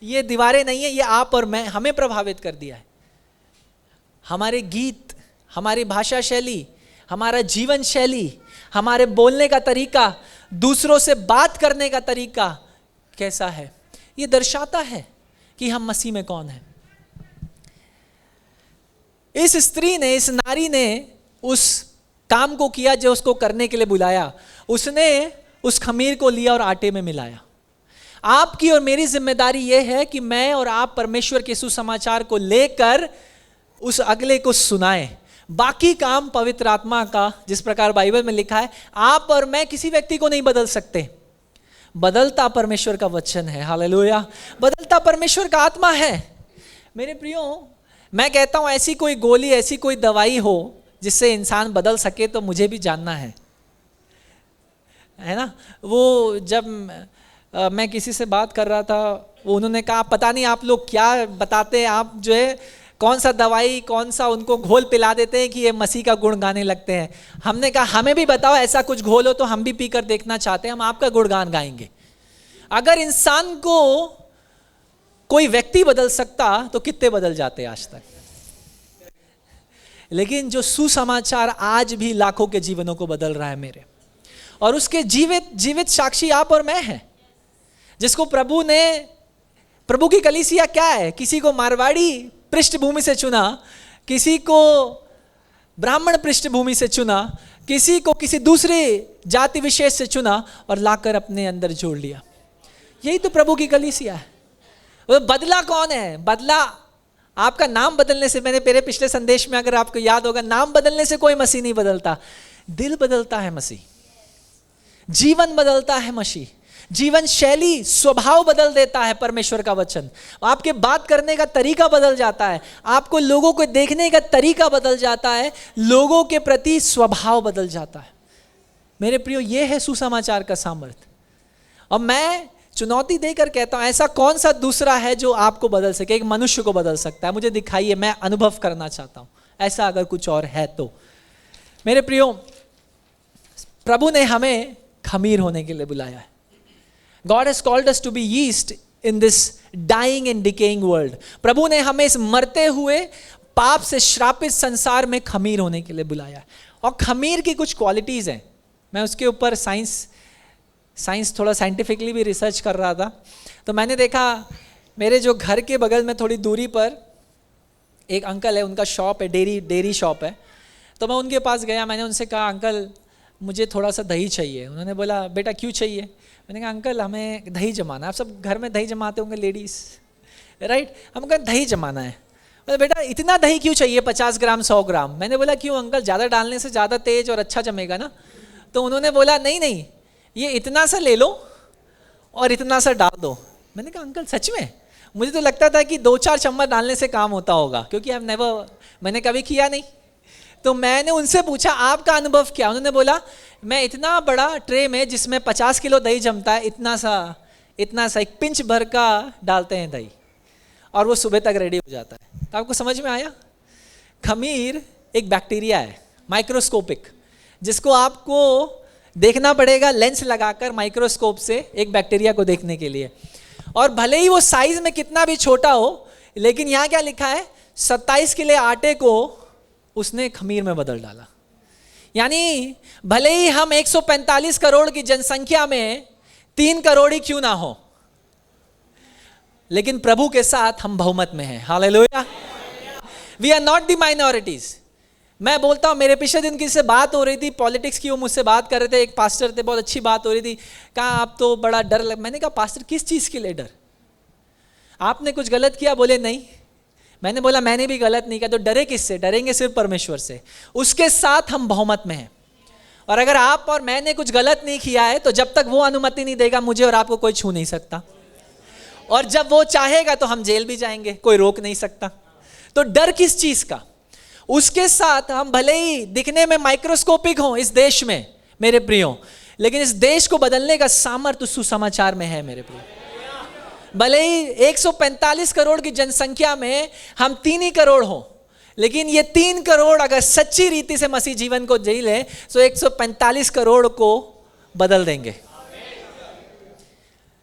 ये दीवारें नहीं है, ये आप और मैं, हमें प्रभावित कर दिया है। हमारे गीत, हमारी भाषा शैली, हमारा जीवन शैली, हमारे बोलने का तरीका, दूसरों से बात करने का तरीका कैसा है, ये दर्शाता है कि हम मसीह में कौन हैं। इस स्त्री ने, इस नारी ने उस काम को किया जो उसको करने के लिए बुलाया। उसने उस खमीर को लिया और आटे में मिलाया। आपकी और मेरी जिम्मेदारी यह है कि मैं और आप परमेश्वर के सुसमाचार को लेकर उस अगले को सुनाएं। बाकी काम पवित्र आत्मा का, जिस प्रकार बाइबल में लिखा है, आप और मैं किसी व्यक्ति को नहीं बदल सकते। बदलता परमेश्वर का वचन है, हालेलुया। बदलता परमेश्वर का आत्मा है। मेरे प्रियो, मैं कहता हूं ऐसी कोई गोली, ऐसी कोई दवाई हो जिससे इंसान बदल सके तो मुझे भी जानना है ना। वो जब मैं किसी से बात कर रहा था, वो उन्होंने कहा पता नहीं आप लोग क्या बताते हैं, आप जो है कौन सा दवाई, कौन सा उनको घोल पिला देते हैं कि ये मसीह का गुण गाने लगते हैं। हमने कहा हमें भी बताओ ऐसा कुछ घोल हो तो हम भी पीकर देखना चाहते हैं, हम आपका गुणगान गाएंगे। अगर इंसान को कोई व्यक्ति बदल सकता तो कितने बदल जाते आज तक। लेकिन जो सुसमाचार आज भी लाखों के जीवनों को बदल रहा है मेरे, और उसके जीवित साक्षी आप और मैं हैं, जिसको प्रभु की कलीसिया क्या है, किसी को मारवाड़ी पृष्ठभूमि से चुना, किसी को ब्राह्मण पृष्ठभूमि से चुना, किसी को किसी दूसरे जाति विशेष से चुना और लाकर अपने अंदर जोड़ लिया। यही तो प्रभु की कलीसिया है। वो बदला कौन है? बदला आपका नाम बदलने से, मैंने मेरे पिछले संदेश में अगर आपको याद होगा, नाम बदलने से कोई मसीह नहीं बदलता, दिल बदलता है मसीह। जीवन बदलता है मसीह, जीवन शैली, स्वभाव बदल देता है परमेश्वर का वचन। आपके बात करने का तरीका बदल जाता है, आपको लोगों को देखने का तरीका बदल जाता है, लोगों के प्रति स्वभाव बदल जाता है। मेरे प्रियो, यह है सुसमाचार का सामर्थ्य। और मैं चुनौती देकर कहता हूं, ऐसा कौन सा दूसरा है जो आपको बदल सके, एक मनुष्य को बदल सकता है? मुझे दिखाइए, मैं अनुभव करना चाहता हूं ऐसा अगर कुछ और है तो। मेरे प्रियो, प्रभु ने हमें खमीर होने के लिए बुलाया है। God has called us to be yeast in this dying and decaying world. प्रभु ने हमें इस मरते हुए पाप से श्रापित संसार में खमीर होने के लिए बुलाया है। और खमीर की कुछ क्वालिटीज हैं। मैं उसके ऊपर साइंस थोड़ा साइंटिफिकली भी रिसर्च कर रहा था, तो मैंने देखा मेरे जो घर के बगल में थोड़ी दूरी पर एक अंकल है, उनका शॉप है, डेयरी शॉप है। तो मैं उनके पास गया, मैंने उनसे कहा अंकल मुझे थोड़ा सा दही चाहिए। उन्होंने बोला बेटा क्यों चाहिए? मैंने कहा अंकल हमें दही जमाना है। आप सब घर में दही जमाते होंगे लेडीज़, राइट? हम कहा दही जमाना है। बोले बेटा इतना दही क्यों चाहिए, 50 ग्राम 100 ग्राम? मैंने बोला क्यों अंकल, ज़्यादा डालने से ज़्यादा तेज और अच्छा जमेगा ना। तो उन्होंने बोला नहीं नहीं, ये इतना सा ले लो और इतना सा डाल दो। मैंने कहा अंकल सच में? मुझे तो लगता था कि 2-4 चम्मच डालने से काम होता होगा, क्योंकि मैंने कभी किया नहीं। तो मैंने उनसे पूछा आपका अनुभव क्या? उन्होंने बोला मैं इतना बड़ा ट्रे में जिसमें 50 किलो दही जमता है, इतना सा एक पिंच भर का डालते हैं दही, और वो सुबह तक रेडी हो जाता है। तो आपको समझ में आया? खमीर एक बैक्टीरिया है माइक्रोस्कोपिक, जिसको आपको देखना पड़ेगा लेंस लगाकर माइक्रोस्कोप से एक बैक्टीरिया को देखने के लिए। और भले ही वो साइज में कितना भी छोटा हो, लेकिन यहाँ क्या लिखा है, 27 किलो आटे को उसने खमीर में बदल डाला। यानी भले ही हम 145 करोड़ की जनसंख्या में 3 करोड़ ही क्यों ना हो, लेकिन प्रभु के साथ हम बहुमत में हैं। Hallelujah. We are not the minorities. मैं बोलता हूं, मेरे पिछले दिन किसी से बात हो रही थी पॉलिटिक्स की, वो मुझसे बात कर रहे थे, एक पास्टर थे, बहुत अच्छी बात हो रही थी। कहा आप तो बड़ा डर लग। मैंने कहा पास्टर किस चीज़ के लिए डर? आपने कुछ गलत किया? बोले नहीं। मैंने बोला मैंने भी गलत नहीं किया। तो डरे किससे? डरेंगे सिर्फ परमेश्वर से, उसके साथ हम बहुमत में हैं। और अगर आप और मैंने कुछ गलत नहीं किया है, तो जब तक वो अनुमति नहीं देगा, मुझे और आपको कोई छू नहीं सकता। और जब वो चाहेगा तो हम जेल भी जाएंगे, कोई रोक नहीं सकता। तो डर किस चीज का? उसके साथ हम भले ही दिखने में माइक्रोस्कोपिक हों इस देश में मेरे प्रियो, लेकिन इस देश को बदलने का सामर्थ्य सुसमाचार में है मेरे प्रियो। भले ही 145 करोड़ की जनसंख्या में हम 3 ही करोड़ हों, लेकिन ये 3 करोड़ अगर सच्ची रीति से मसीह जीवन को जी ले, तो 145 करोड़ को बदल देंगे।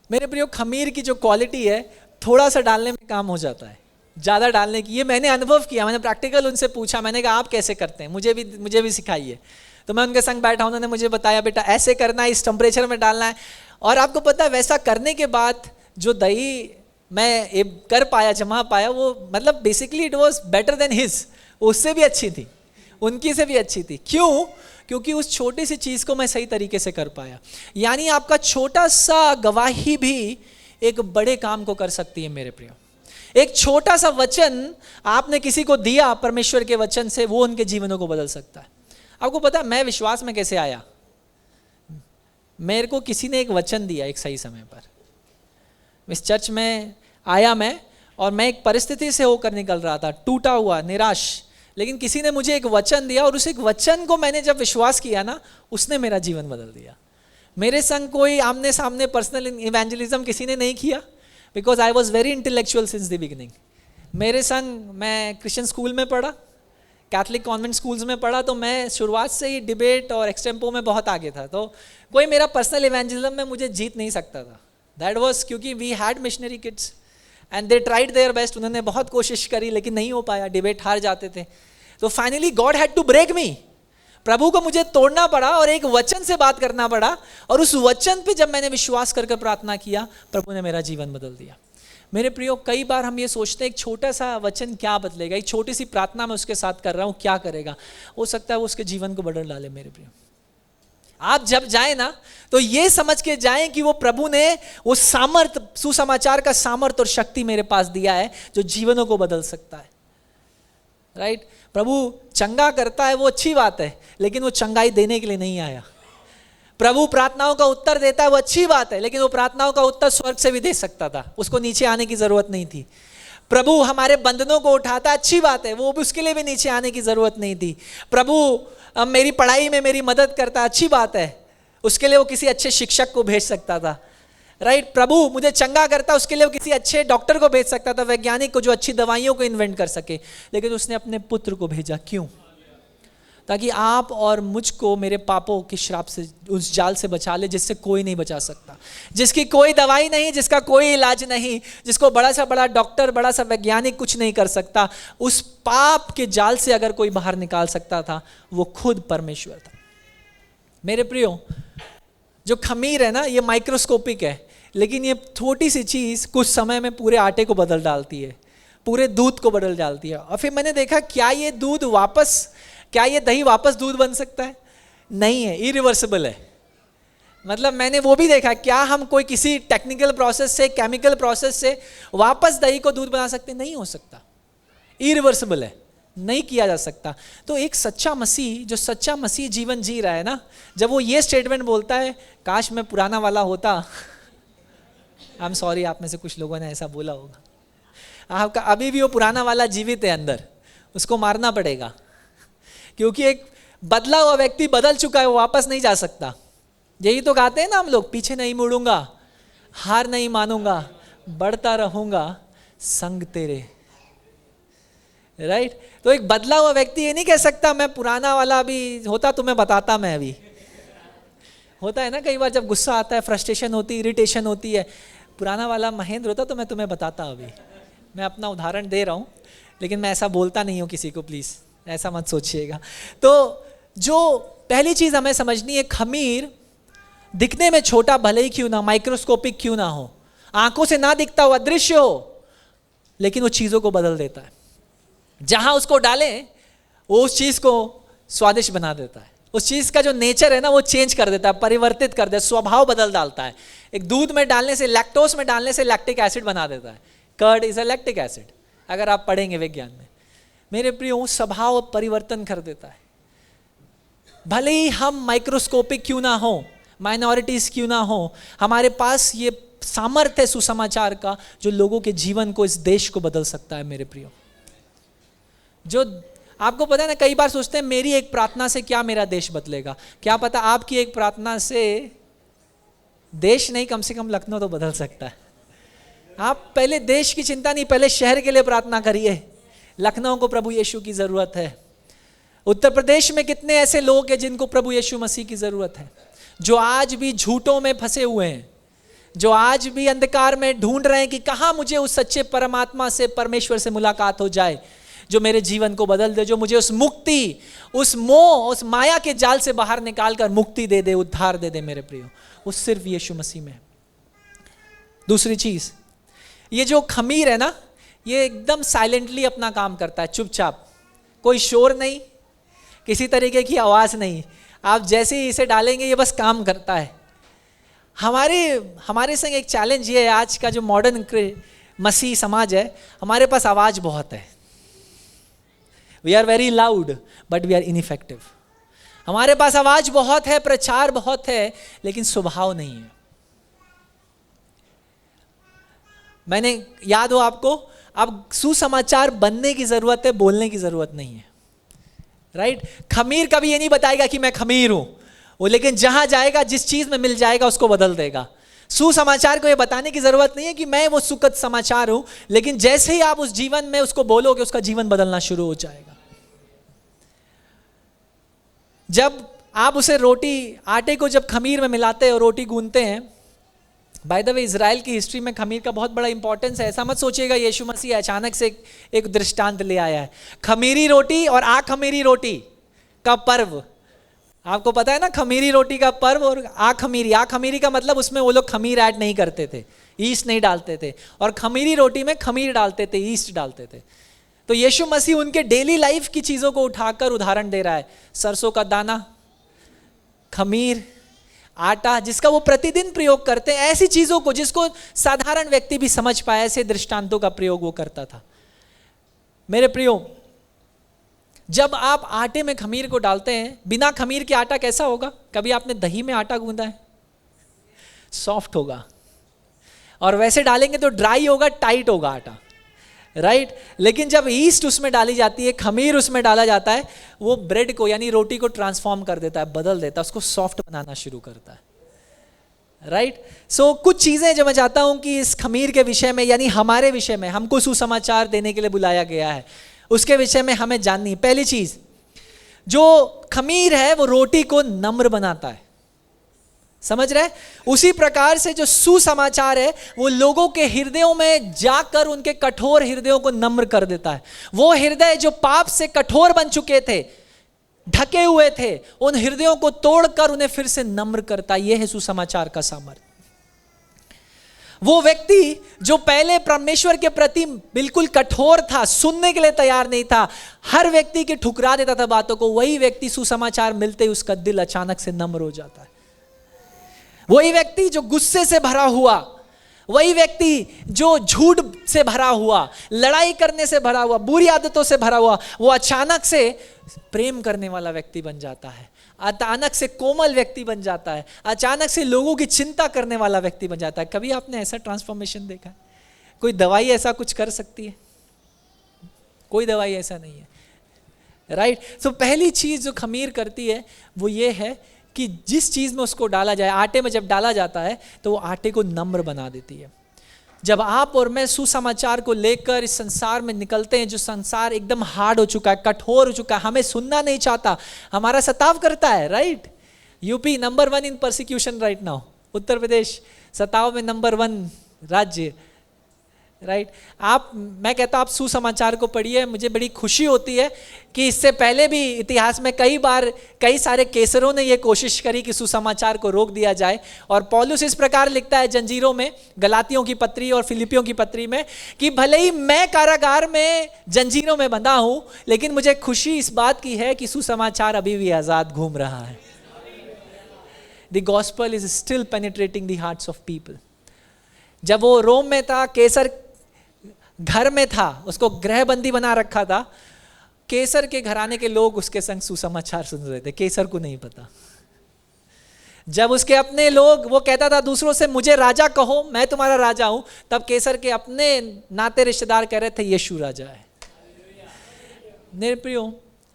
मेरे प्रियो, खमीर की जो क्वालिटी है, थोड़ा सा डालने में काम हो जाता है, ज़्यादा डालने की, ये मैंने अनुभव किया। मैंने प्रैक्टिकल उनसे पूछा, मैंने कहा आप कैसे करते हैं, मुझे भी सिखाइए। तो मैं उनके संग बैठा, उन्होंने मुझे बताया बेटा ऐसे करना है, इस टेम्परेचर में डालना है। और आपको पता है वैसा करने के बाद जो दही मैं कर पाया, जमा पाया, वो मतलब basically it was better than his, उससे भी अच्छी थी, उनकी से भी अच्छी थी। क्यों? क्योंकि उस छोटी सी चीज़ को मैं सही तरीके से कर पाया। यानी आपका छोटा सा गवाही भी एक बड़े काम को कर सकती है मेरे प्रियो। एक छोटा सा वचन आपने किसी को दिया परमेश्वर के वचन से, वो उनके जीवनों को बदल सकता है। आपको पता है मैं विश्वास में कैसे आया? मेरे को किसी ने एक वचन दिया एक सही समय पर। इस चर्च में आया मैं, और मैं एक परिस्थिति से होकर निकल रहा था, टूटा हुआ, निराश, लेकिन किसी ने मुझे एक वचन दिया, और उस एक वचन को मैंने जब विश्वास किया ना, उसने मेरा जीवन बदल दिया। मेरे संग कोई आमने सामने पर्सनल इवेंजलिज्म किसी ने नहीं किया, because I was very intellectual since the beginning. मेरे संग मैं क्रिश्चियन स्कूल में पढ़ा, कैथलिक कॉन्वेंट स्कूल्स में पढ़ा, तो मैं शुरुआत से ही डिबेट और एक्सटेम्पो में बहुत आगे था। तो कोई मेरा पर्सनल इवेंजलिज्म में मुझे जीत नहीं सकता था। दैट वॉज क्योंकि we had missionary kids and they tried their best. उन्होंने बहुत कोशिश करी, लेकिन नहीं हो पाया, डिबेट हार जाते थे। तो finally God had to break me. प्रभु को मुझे तोड़ना पड़ा और एक वचन से बात करना पड़ा, और उस वचन पे जब मैंने विश्वास करके प्रार्थना किया, प्रभु ने मेरा जीवन बदल दिया। मेरे प्रियो, कई बार हम ये सोचते हैं एक छोटा सा वचन क्या बदलेगा, एक छोटी सी प्रार्थना मैं उसके साथ कर रहा हूँ क्या करेगा। हो सकता है वो उसके जीवन को बदल डाले। मेरे प्रियो, आप जब जाए ना, तो ये समझ के जाएं कि वो प्रभु ने वो सामर्थ, सुसमाचार का सामर्थ और शक्ति मेरे पास दिया है जो जीवनों को बदल सकता है। राइट? प्रभु चंगा करता है, वो अच्छी बात है, लेकिन वो चंगाई देने के लिए नहीं आया। प्रभु प्रार्थनाओं का उत्तर देता है, वो अच्छी बात है, लेकिन वो प्रार्थनाओं का उत्तर स्वर्ग से भी दे सकता था, उसको नीचे आने की जरूरत नहीं थी। प्रभु हमारे बंधनों को उठाता है, अच्छी बात है, वो भी उसके लिए भी नीचे आने की जरूरत नहीं थी। प्रभु मेरी पढ़ाई में मेरी मदद करता है, अच्छी बात है, उसके लिए वो किसी अच्छे शिक्षक को भेज सकता था। राइट? प्रभु मुझे चंगा करता, उसके लिए वो किसी अच्छे डॉक्टर को भेज सकता था, वैज्ञानिक को जो अच्छी दवाइयों को इन्वेंट कर सके, लेकिन उसने अपने पुत्र को भेजा। क्यों? ताकि आप और मुझको मेरे पापों के श्राप से, उस जाल से बचा ले जिससे कोई नहीं बचा सकता, जिसकी कोई दवाई नहीं, जिसका कोई इलाज नहीं, जिसको बड़ा सा बड़ा डॉक्टर, बड़ा सा वैज्ञानिक कुछ नहीं कर सकता। उस पाप के जाल से अगर कोई बाहर निकाल सकता था, वो खुद परमेश्वर था। मेरे प्रियो, जो खमीर है ना, ये माइक्रोस्कोपिक है, लेकिन ये छोटी सी चीज़ कुछ समय में पूरे आटे को बदल डालती है, पूरे दूध को बदल डालती है। और फिर मैंने देखा क्या ये दही वापस दूध बन सकता है? नहीं है, इरिवर्सिबल है। मतलब मैंने वो भी देखा, क्या हम कोई किसी टेक्निकल प्रोसेस से, केमिकल प्रोसेस से वापस दही को दूध बना सकते? नहीं हो सकता। इरिवर्सिबल है, नहीं किया जा सकता। तो एक सच्चा मसीह, जो सच्चा मसीह जीवन जी रहा है ना, जब वो ये स्टेटमेंट बोलता है, काश मैं पुराना वाला होता। आई एम सॉरी, आप में से कुछ लोगों ने ऐसा बोला होगा, आपका अभी भी वो पुराना वाला जीवित है अंदर, उसको मारना पड़ेगा, क्योंकि एक बदला हुआ व्यक्ति बदल चुका है, वो वापस नहीं जा सकता। यही तो गाते हैं ना हम लोग, पीछे नहीं मुड़ूंगा, हार नहीं मानूंगा, बढ़ता रहूंगा संग तेरे, राइट। तो एक बदला हुआ व्यक्ति ये नहीं कह सकता मैं पुराना वाला अभी होता तुम्हें बताता मैं अभी। होता है ना कई बार जब गुस्सा आता है, फ्रस्ट्रेशन होती है, इरिटेशन होती है, पुराना वाला महेंद्र होता तो मैं तुम्हें बताता अभी। मैं अपना उदाहरण दे रहा हूँ, लेकिन मैं ऐसा बोलता नहीं हूँ किसी को, प्लीज़ ऐसा मत सोचिएगा। तो जो पहली चीज़ हमें समझनी है, खमीर दिखने में छोटा भले ही क्यों ना, माइक्रोस्कोपिक क्यों ना हो, आंखों से ना दिखता हुआ दृश्य हो, लेकिन वो चीज़ों को बदल देता है। जहां उसको डालें वो उस चीज़ को स्वादिष्ट बना देता है, उस चीज़ का जो नेचर है ना वो चेंज कर देता है, परिवर्तित कर देता है, स्वभाव बदल डालता है। एक दूध में डालने से, लैक्टोस में डालने से लैक्टिक एसिड बना देता है। Curd is a lactic acid, अगर आप पढ़ेंगे विज्ञान में। मेरे प्रियो, स्वभाव परिवर्तन कर देता है। भले ही हम माइक्रोस्कोपिक क्यों ना हो, माइनॉरिटीज क्यों ना हो, हमारे पास ये सामर्थ्य है सुसमाचार का, जो लोगों के जीवन को, इस देश को बदल सकता है। मेरे प्रियो, जो आपको पता है ना, कई बार सोचते हैं मेरी एक प्रार्थना से क्या मेरा देश बदलेगा। क्या पता आपकी एक प्रार्थना से देश नहीं, कम से कम लखनऊ तो बदल सकता है। आप पहले देश की चिंता नहीं, पहले शहर के लिए प्रार्थना करिए। लखनऊ को प्रभु यीशु की ज़रूरत है। उत्तर प्रदेश में कितने ऐसे लोग हैं जिनको प्रभु यीशु मसीह की ज़रूरत है, जो आज भी झूठों में फंसे हुए हैं, जो आज भी अंधकार में ढूंढ रहे हैं कि कहाँ मुझे उस सच्चे परमात्मा से, परमेश्वर से मुलाकात हो जाए, जो मेरे जीवन को बदल दे, जो मुझे उस मुक्ति, उस मोह, उस माया के जाल से बाहर निकाल कर मुक्ति दे दे, उद्धार दे दे। मेरे प्रियो, वो सिर्फ यीशु मसीह में है। दूसरी चीज, ये जो खमीर है ना, ये एकदम साइलेंटली अपना काम करता है, चुपचाप, कोई शोर नहीं, किसी तरीके की आवाज नहीं। आप जैसे ही इसे डालेंगे ये बस काम करता है। हमारे संग एक चैलेंज ये है, आज का जो मॉडर्न मसीह समाज है, हमारे पास आवाज बहुत है। We are very loud but we are ineffective. हमारे पास आवाज बहुत है, प्रचार बहुत है, लेकिन स्वभाव नहीं है। मैंने, याद हो आपको, अब सुसमाचार बनने की जरूरत है, बोलने की जरूरत नहीं है, राइट। खमीर कभी ये नहीं बताएगा कि मैं खमीर हूं वो, लेकिन जहां जाएगा, जिस चीज में मिल जाएगा, उसको बदल देगा। सुसमाचार को ये बताने की जरूरत नहीं है कि मैं वो सुखद समाचार हूं, लेकिन जैसे ही आप उस जीवन में उसको बोलोगे, उसका जीवन बदलना शुरू हो जाएगा। जब आप उसे रोटी, आटे को जब खमीर में मिलाते हैं और रोटी गूंथते हैं, बाय द वे इजराइल की हिस्ट्री में खमीर का बहुत बड़ा इंपॉर्टेंस है। ऐसा मत सोचिएगा यीशु मसीह अचानक से एक दृष्टांत ले आया है। खमीरी रोटी और आखमीरी रोटी का पर्व, आपको पता है ना, खमीरी रोटी का पर्व और आखमीरी का मतलब उसमें वो लोग खमीर ऐड नहीं करते थे, ईस्ट नहीं डालते थे, और खमीरी रोटी में खमीर डालते थे, ईस्ट डालते थे। तो यीशु मसीह उनके डेली लाइफ की चीज़ों को उठाकर उदाहरण दे रहा है। सरसों का दाना, खमीर, आटा, जिसका वो प्रतिदिन प्रयोग करते हैं, ऐसी चीज़ों को जिसको साधारण व्यक्ति भी समझ पाए, ऐसे दृष्टांतों का प्रयोग वो करता था। मेरे प्रियो, जब आप आटे में खमीर को डालते हैं, बिना खमीर के आटा कैसा होगा? कभी आपने दही में आटा गूंदा है? सॉफ्ट होगा, और वैसे डालेंगे तो ड्राई होगा, टाइट होगा आटा, राइट। लेकिन जब ईस्ट उसमें डाली जाती है, खमीर उसमें डाला जाता है, वो ब्रेड को, यानी रोटी को ट्रांसफॉर्म कर देता है, बदल देता है, उसको सॉफ्ट बनाना शुरू करता है, राइट। सो कुछ चीज़ें जो मैं चाहता हूं कि इस खमीर के विषय में, यानी हमारे विषय में, हमको सुसमाचार देने के लिए बुलाया गया है, उसके विषय में हमें जाननी। पहली चीज, जो खमीर है वो रोटी को नम्र बनाता है, समझ रहे? उसी प्रकार से जो सुसमाचार है वो लोगों के हृदयों में जाकर उनके कठोर हृदयों को नम्र कर देता है। वो हृदय जो पाप से कठोर बन चुके थे, ढके हुए थे, उन हृदयों को तोड़कर उन्हें फिर से नम्र करता है। यह है सुसमाचार का सामर्थ्य। वो व्यक्ति जो पहले परमेश्वर के प्रति बिल्कुल कठोर था, सुनने के लिए तैयार नहीं था, हर व्यक्ति की ठुकरा देता था बातों को, वही व्यक्ति सुसमाचार मिलते ही उसका दिल अचानक से नम्र हो जाता है। वही व्यक्ति जो गुस्से से भरा हुआ, वही व्यक्ति जो झूठ से भरा हुआ, लड़ाई करने से भरा हुआ, बुरी आदतों से भरा हुआ, वो अचानक से प्रेम करने वाला व्यक्ति बन जाता है, अचानक से कोमल व्यक्ति बन जाता है, अचानक से लोगों की चिंता करने वाला व्यक्ति बन जाता है। कभी आपने ऐसा ट्रांसफॉर्मेशन देखा है? कोई दवाई ऐसा कुछ कर सकती है? कोई दवाई ऐसा नहीं है, राइट? तो पहली चीज जो खमीर करती है वो ये है कि जिस चीज में उसको डाला जाए, आटे में जब डाला जाता है तो वो आटे को नम्र बना देती है। जब आप और मैं सुसमाचार को लेकर इस संसार में निकलते हैं, जो संसार एकदम हार्ड हो चुका है, कठोर हो चुका है, हमें सुनना नहीं चाहता, हमारा सताव करता है, राइट? यूपी नंबर 1 इन persecution right now, Uttar Pradesh सताव में नंबर 1 राज्य, राइट? मैं कहता हूँ आप सुसमाचार को पढ़िए। मुझे बड़ी खुशी होती है कि इससे पहले भी इतिहास में कई बार कई सारे कैसरों ने ये कोशिश करी कि सुसमाचार को रोक दिया जाए, और पौलुस इस प्रकार लिखता है जंजीरों में, गलातियों की पत्री और फिलिपियों की पत्री में, कि भले ही मैं कारागार में जंजीरों में बंधा हूँ, लेकिन मुझे खुशी इस बात की है कि सुसमाचार अभी भी आज़ाद घूम रहा है। The gospel is still penetrating the hearts of people. जब वो रोम में था, केसर घर में था, उसको गृहबंदी बना रखा था, केसर के घराने के लोग उसके संग सुसमाचार सुन रहे थे, केसर को नहीं पता। जब उसके अपने लोग, वो कहता था दूसरों से मुझे राजा कहो, मैं तुम्हारा राजा हूं, तब केसर के अपने नाते रिश्तेदार कह रहे थे यीशु राजा है। मेरे प्रियो,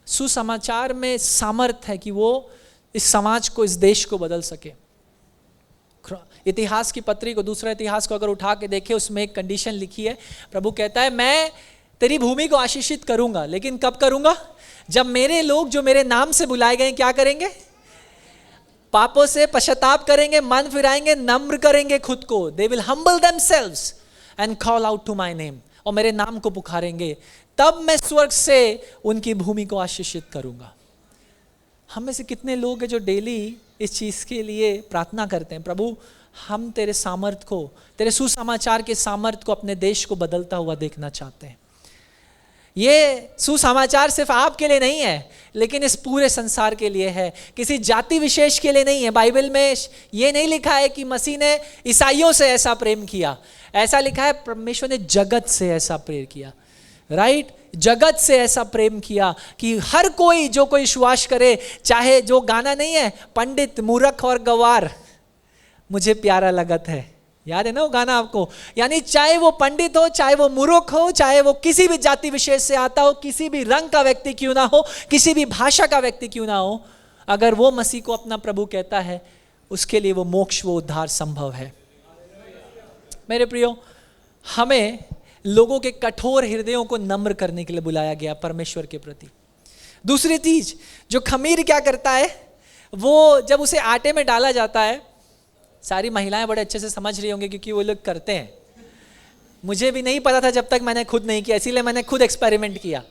सुसमाचार में सामर्थ्य है कि वो इस समाज को, इस देश को बदल सके। इतिहास की पत्री को, दूसरा इतिहास को अगर उठा के देखें, उसमें एक कंडीशन लिखी है। प्रभु कहता है मैं तेरी भूमि को आशीषित करूंगा, लेकिन कब करूंगा? जब मेरे लोग जो मेरे नाम से बुलाए गए क्या करेंगे? पापों से पश्चाताप करेंगे, मन फिराएंगे, नम्र करेंगे खुद को। They will humble themselves and call out to my name, और मेरे नाम को पुकारेंगे, तब मैं स्वर्ग से उनकी भूमि को आशीषित करूंगा। हम में से कितने लोग हैं जो डेली इस चीज के लिए प्रार्थना करते हैं, प्रभु हम तेरे सामर्थ को, तेरे सुसमाचार के सामर्थ को अपने देश को बदलता हुआ देखना चाहते हैं। ये सुसमाचार सिर्फ आपके लिए नहीं है, लेकिन इस पूरे संसार के लिए है, किसी जाति विशेष के लिए नहीं है। बाइबल में ये नहीं लिखा है कि मसीह ने ईसाइयों से ऐसा प्रेम किया, ऐसा लिखा है परमेश्वर ने जगत से ऐसा प्रेम किया, राइट? जगत से ऐसा प्रेम किया कि हर कोई, जो कोई विश्वास करे, चाहे जो गाना नहीं है, पंडित मूर्ख और गवार मुझे प्यारा लगत है, याद है ना वो गाना आपको? यानी चाहे वो पंडित हो, चाहे वो मूर्ख हो, चाहे वो किसी भी जाति विशेष से आता हो, किसी भी रंग का व्यक्ति क्यों ना हो, किसी भी भाषा का व्यक्ति क्यों ना हो, अगर वो मसीह को अपना प्रभु कहता है, उसके लिए वो मोक्ष, वो उद्धार संभव है। मेरे प्रियो, हमें लोगों के कठोर हृदयों को नम्र करने के लिए बुलाया गया परमेश्वर के प्रति। दूसरी चीज जो खमीर क्या करता है, वो जब उसे आटे में डाला जाता है, सारी महिलाएं बड़े अच्छे से समझ रही होंगी क्योंकि वो लोग करते हैं। मुझे भी नहीं पता था जब तक मैंने खुद नहीं किया, इसीलिए मैंने खुद एक्सपेरिमेंट किया।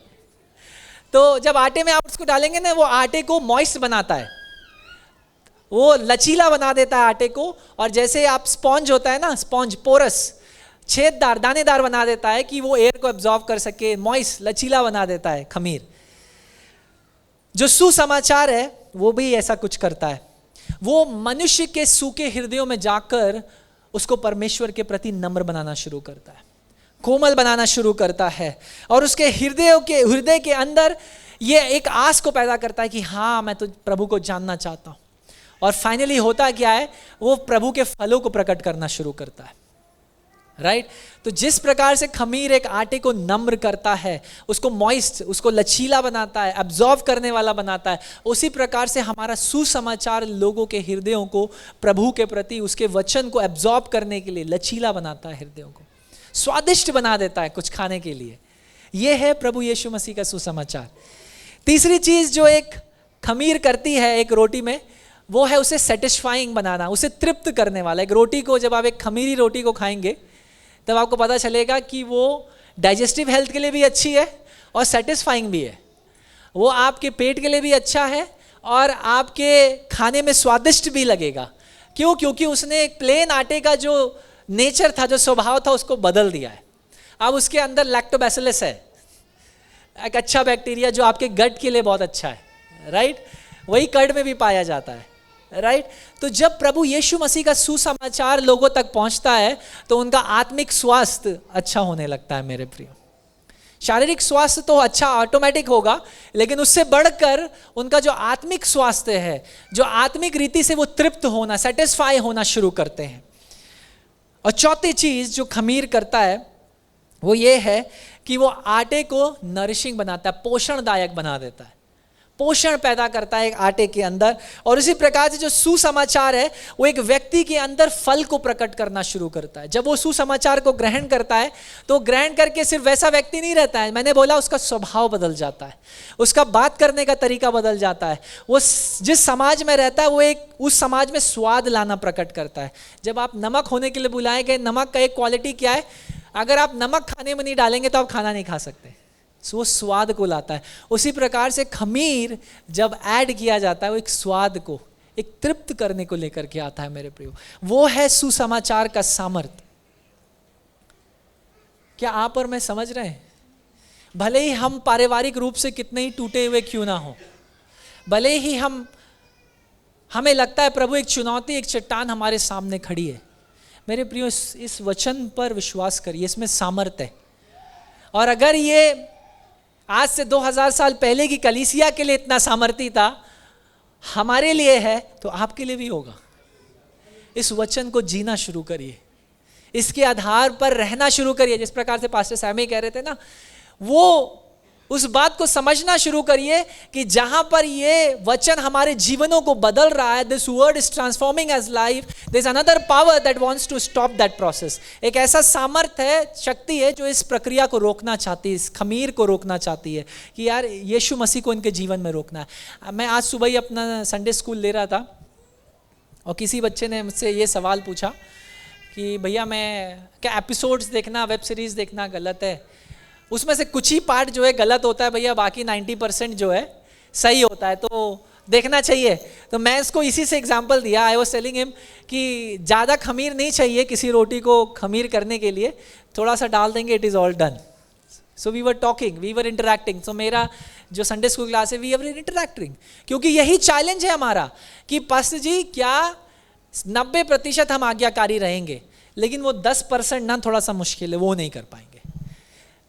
तो जब आटे में आप उसको डालेंगे ना, वो आटे को मॉइस्ट बनाता है, वो लचीला बना देता है आटे को, और जैसे आप स्पॉन्ज होता है ना, स्पॉन्ज पोरस, छेददार, दानेदार बना देता है कि वो एयर को एब्जॉर्ब कर सके, मॉइस्ट, लचीला बना देता है खमीर। जो सुसमाचार है वो भी ऐसा कुछ करता है, वो मनुष्य के सूखे हृदयों में जाकर उसको परमेश्वर के प्रति नम्र बनाना शुरू करता है, कोमल बनाना शुरू करता है, और उसके हृदय के अंदर ये एक आस को पैदा करता है कि हाँ मैं तो प्रभु को जानना चाहता हूँ। और फाइनली होता क्या है, वो प्रभु के फलों को प्रकट करना शुरू करता है, राइट? तो जिस प्रकार से खमीर एक आटे को नम्र करता है, उसको मॉइस्ट, उसको लचीला बनाता है, एब्जॉर्ब करने वाला बनाता है, उसी प्रकार से हमारा सुसमाचार लोगों के हृदयों को प्रभु के प्रति, उसके वचन को एब्जॉर्ब करने के लिए लचीला बनाता है, हृदयों को स्वादिष्ट बना देता है कुछ खाने के लिए। यह है प्रभु यीशु मसीह का सुसमाचार। तीसरी चीज जो एक खमीर करती है एक रोटी में, वो है उसे सेटिस्फाइंग बनाना, उसे तृप्त करने वाला। एक रोटी को, जब आप एक खमीरी रोटी को खाएंगे तब आपको पता चलेगा कि वो डाइजेस्टिव हेल्थ के लिए भी अच्छी है और सेटिस्फाइंग भी है, वो आपके पेट के लिए भी अच्छा है और आपके खाने में स्वादिष्ट भी लगेगा। क्यों? क्योंकि उसने एक प्लेन आटे का जो नेचर था, जो स्वभाव था, उसको बदल दिया है। अब उसके अंदर लैक्टोबैसिलस है, एक अच्छा बैक्टीरिया जो आपके गट के लिए बहुत अच्छा है, राइट? वही कर्ड में भी पाया जाता है, राइट तो जब प्रभु यीशु मसीह का सुसमाचार लोगों तक पहुंचता है तो उनका आत्मिक स्वास्थ्य अच्छा होने लगता है मेरे प्रियो। शारीरिक स्वास्थ्य तो अच्छा ऑटोमेटिक होगा, लेकिन उससे बढ़कर उनका जो आत्मिक स्वास्थ्य है, जो आत्मिक रीति से वो तृप्त होना, सेटिस्फाई होना शुरू करते हैं। और चौथी चीज जो खमीर करता है वो ये है कि वो आटे को नरिशिंग बनाता है, पोषणदायक बना देता है, पोषण पैदा करता है आटे के अंदर। और इसी प्रकार से जो सुसमाचार है वो एक व्यक्ति के अंदर फल को प्रकट करना शुरू करता है। जब वो सुसमाचार को ग्रहण करता है तो ग्रहण करके सिर्फ वैसा व्यक्ति नहीं रहता है, मैंने बोला उसका स्वभाव बदल जाता है, उसका बात करने का तरीका बदल जाता है, वो जिस समाज में रहता है वो एक उस समाज में स्वाद लाना प्रकट करता है। जब आप नमक होने के लिए बुलाए गए, नमक का एक क्वालिटी क्या है, अगर आप नमक खाने में नहीं डालेंगे तो आप खाना नहीं खा सकते, वो स्वाद को लाता है। उसी प्रकार से खमीर जब ऐड किया जाता है वो एक स्वाद को, एक तृप्त करने को लेकर के आता है मेरे प्रियो। वो है सुसमाचार का सामर्थ्य। क्या आप और मैं समझ रहे हैं? भले ही हम पारिवारिक रूप से कितने ही टूटे हुए क्यों ना हो, भले ही हमें लगता है प्रभु एक चुनौती, एक चट्टान हमारे सामने खड़ी है, मेरे प्रियो इस वचन पर विश्वास करिए, इसमें सामर्थ्य है। और अगर ये आज से 2000 साल पहले की कलीसिया के लिए इतना सामर्थ्य था, हमारे लिए है तो आपके लिए भी होगा। इस वचन को जीना शुरू करिए, इसके आधार पर रहना शुरू करिए। जिस प्रकार से पास्टर सैमी कह रहे थे ना, वो उस बात को समझना शुरू करिए कि जहां पर ये वचन हमारे जीवनों को बदल रहा है, this word is transforming as life, there is another power that wants to stop that process. एक ऐसा सामर्थ्य है, शक्ति है जो इस प्रक्रिया को रोकना चाहती है, इस खमीर को रोकना चाहती है कि यार यीशु मसीह को इनके जीवन में रोकना है। मैं आज सुबह ही अपना संडे स्कूल ले रहा था और किसी बच्चे ने मुझसे ये सवाल पूछा कि भैया मैं क्या एपिसोड्स देखना, वेब सीरीज देखना गलत है? उसमें से कुछ ही पार्ट जो है गलत होता है भैया, बाकी 90% जो है सही होता है, तो देखना चाहिए। तो मैं इसको इसी से एग्जांपल दिया। आई वाज टेलिंग हिम कि ज़्यादा खमीर नहीं चाहिए किसी रोटी को खमीर करने के लिए, थोड़ा सा डाल देंगे, it is all done. So we were talking, we were interacting. So मेरा जो संडे स्कूल क्लास है, वी वर इंटरैक्टिंग, क्योंकि यही चैलेंज है हमारा कि पास्टर जी क्या 90% हम आज्ञाकारी रहेंगे, लेकिन वो 10% ना थोड़ा सा मुश्किल है, वो नहीं कर पाएंगे।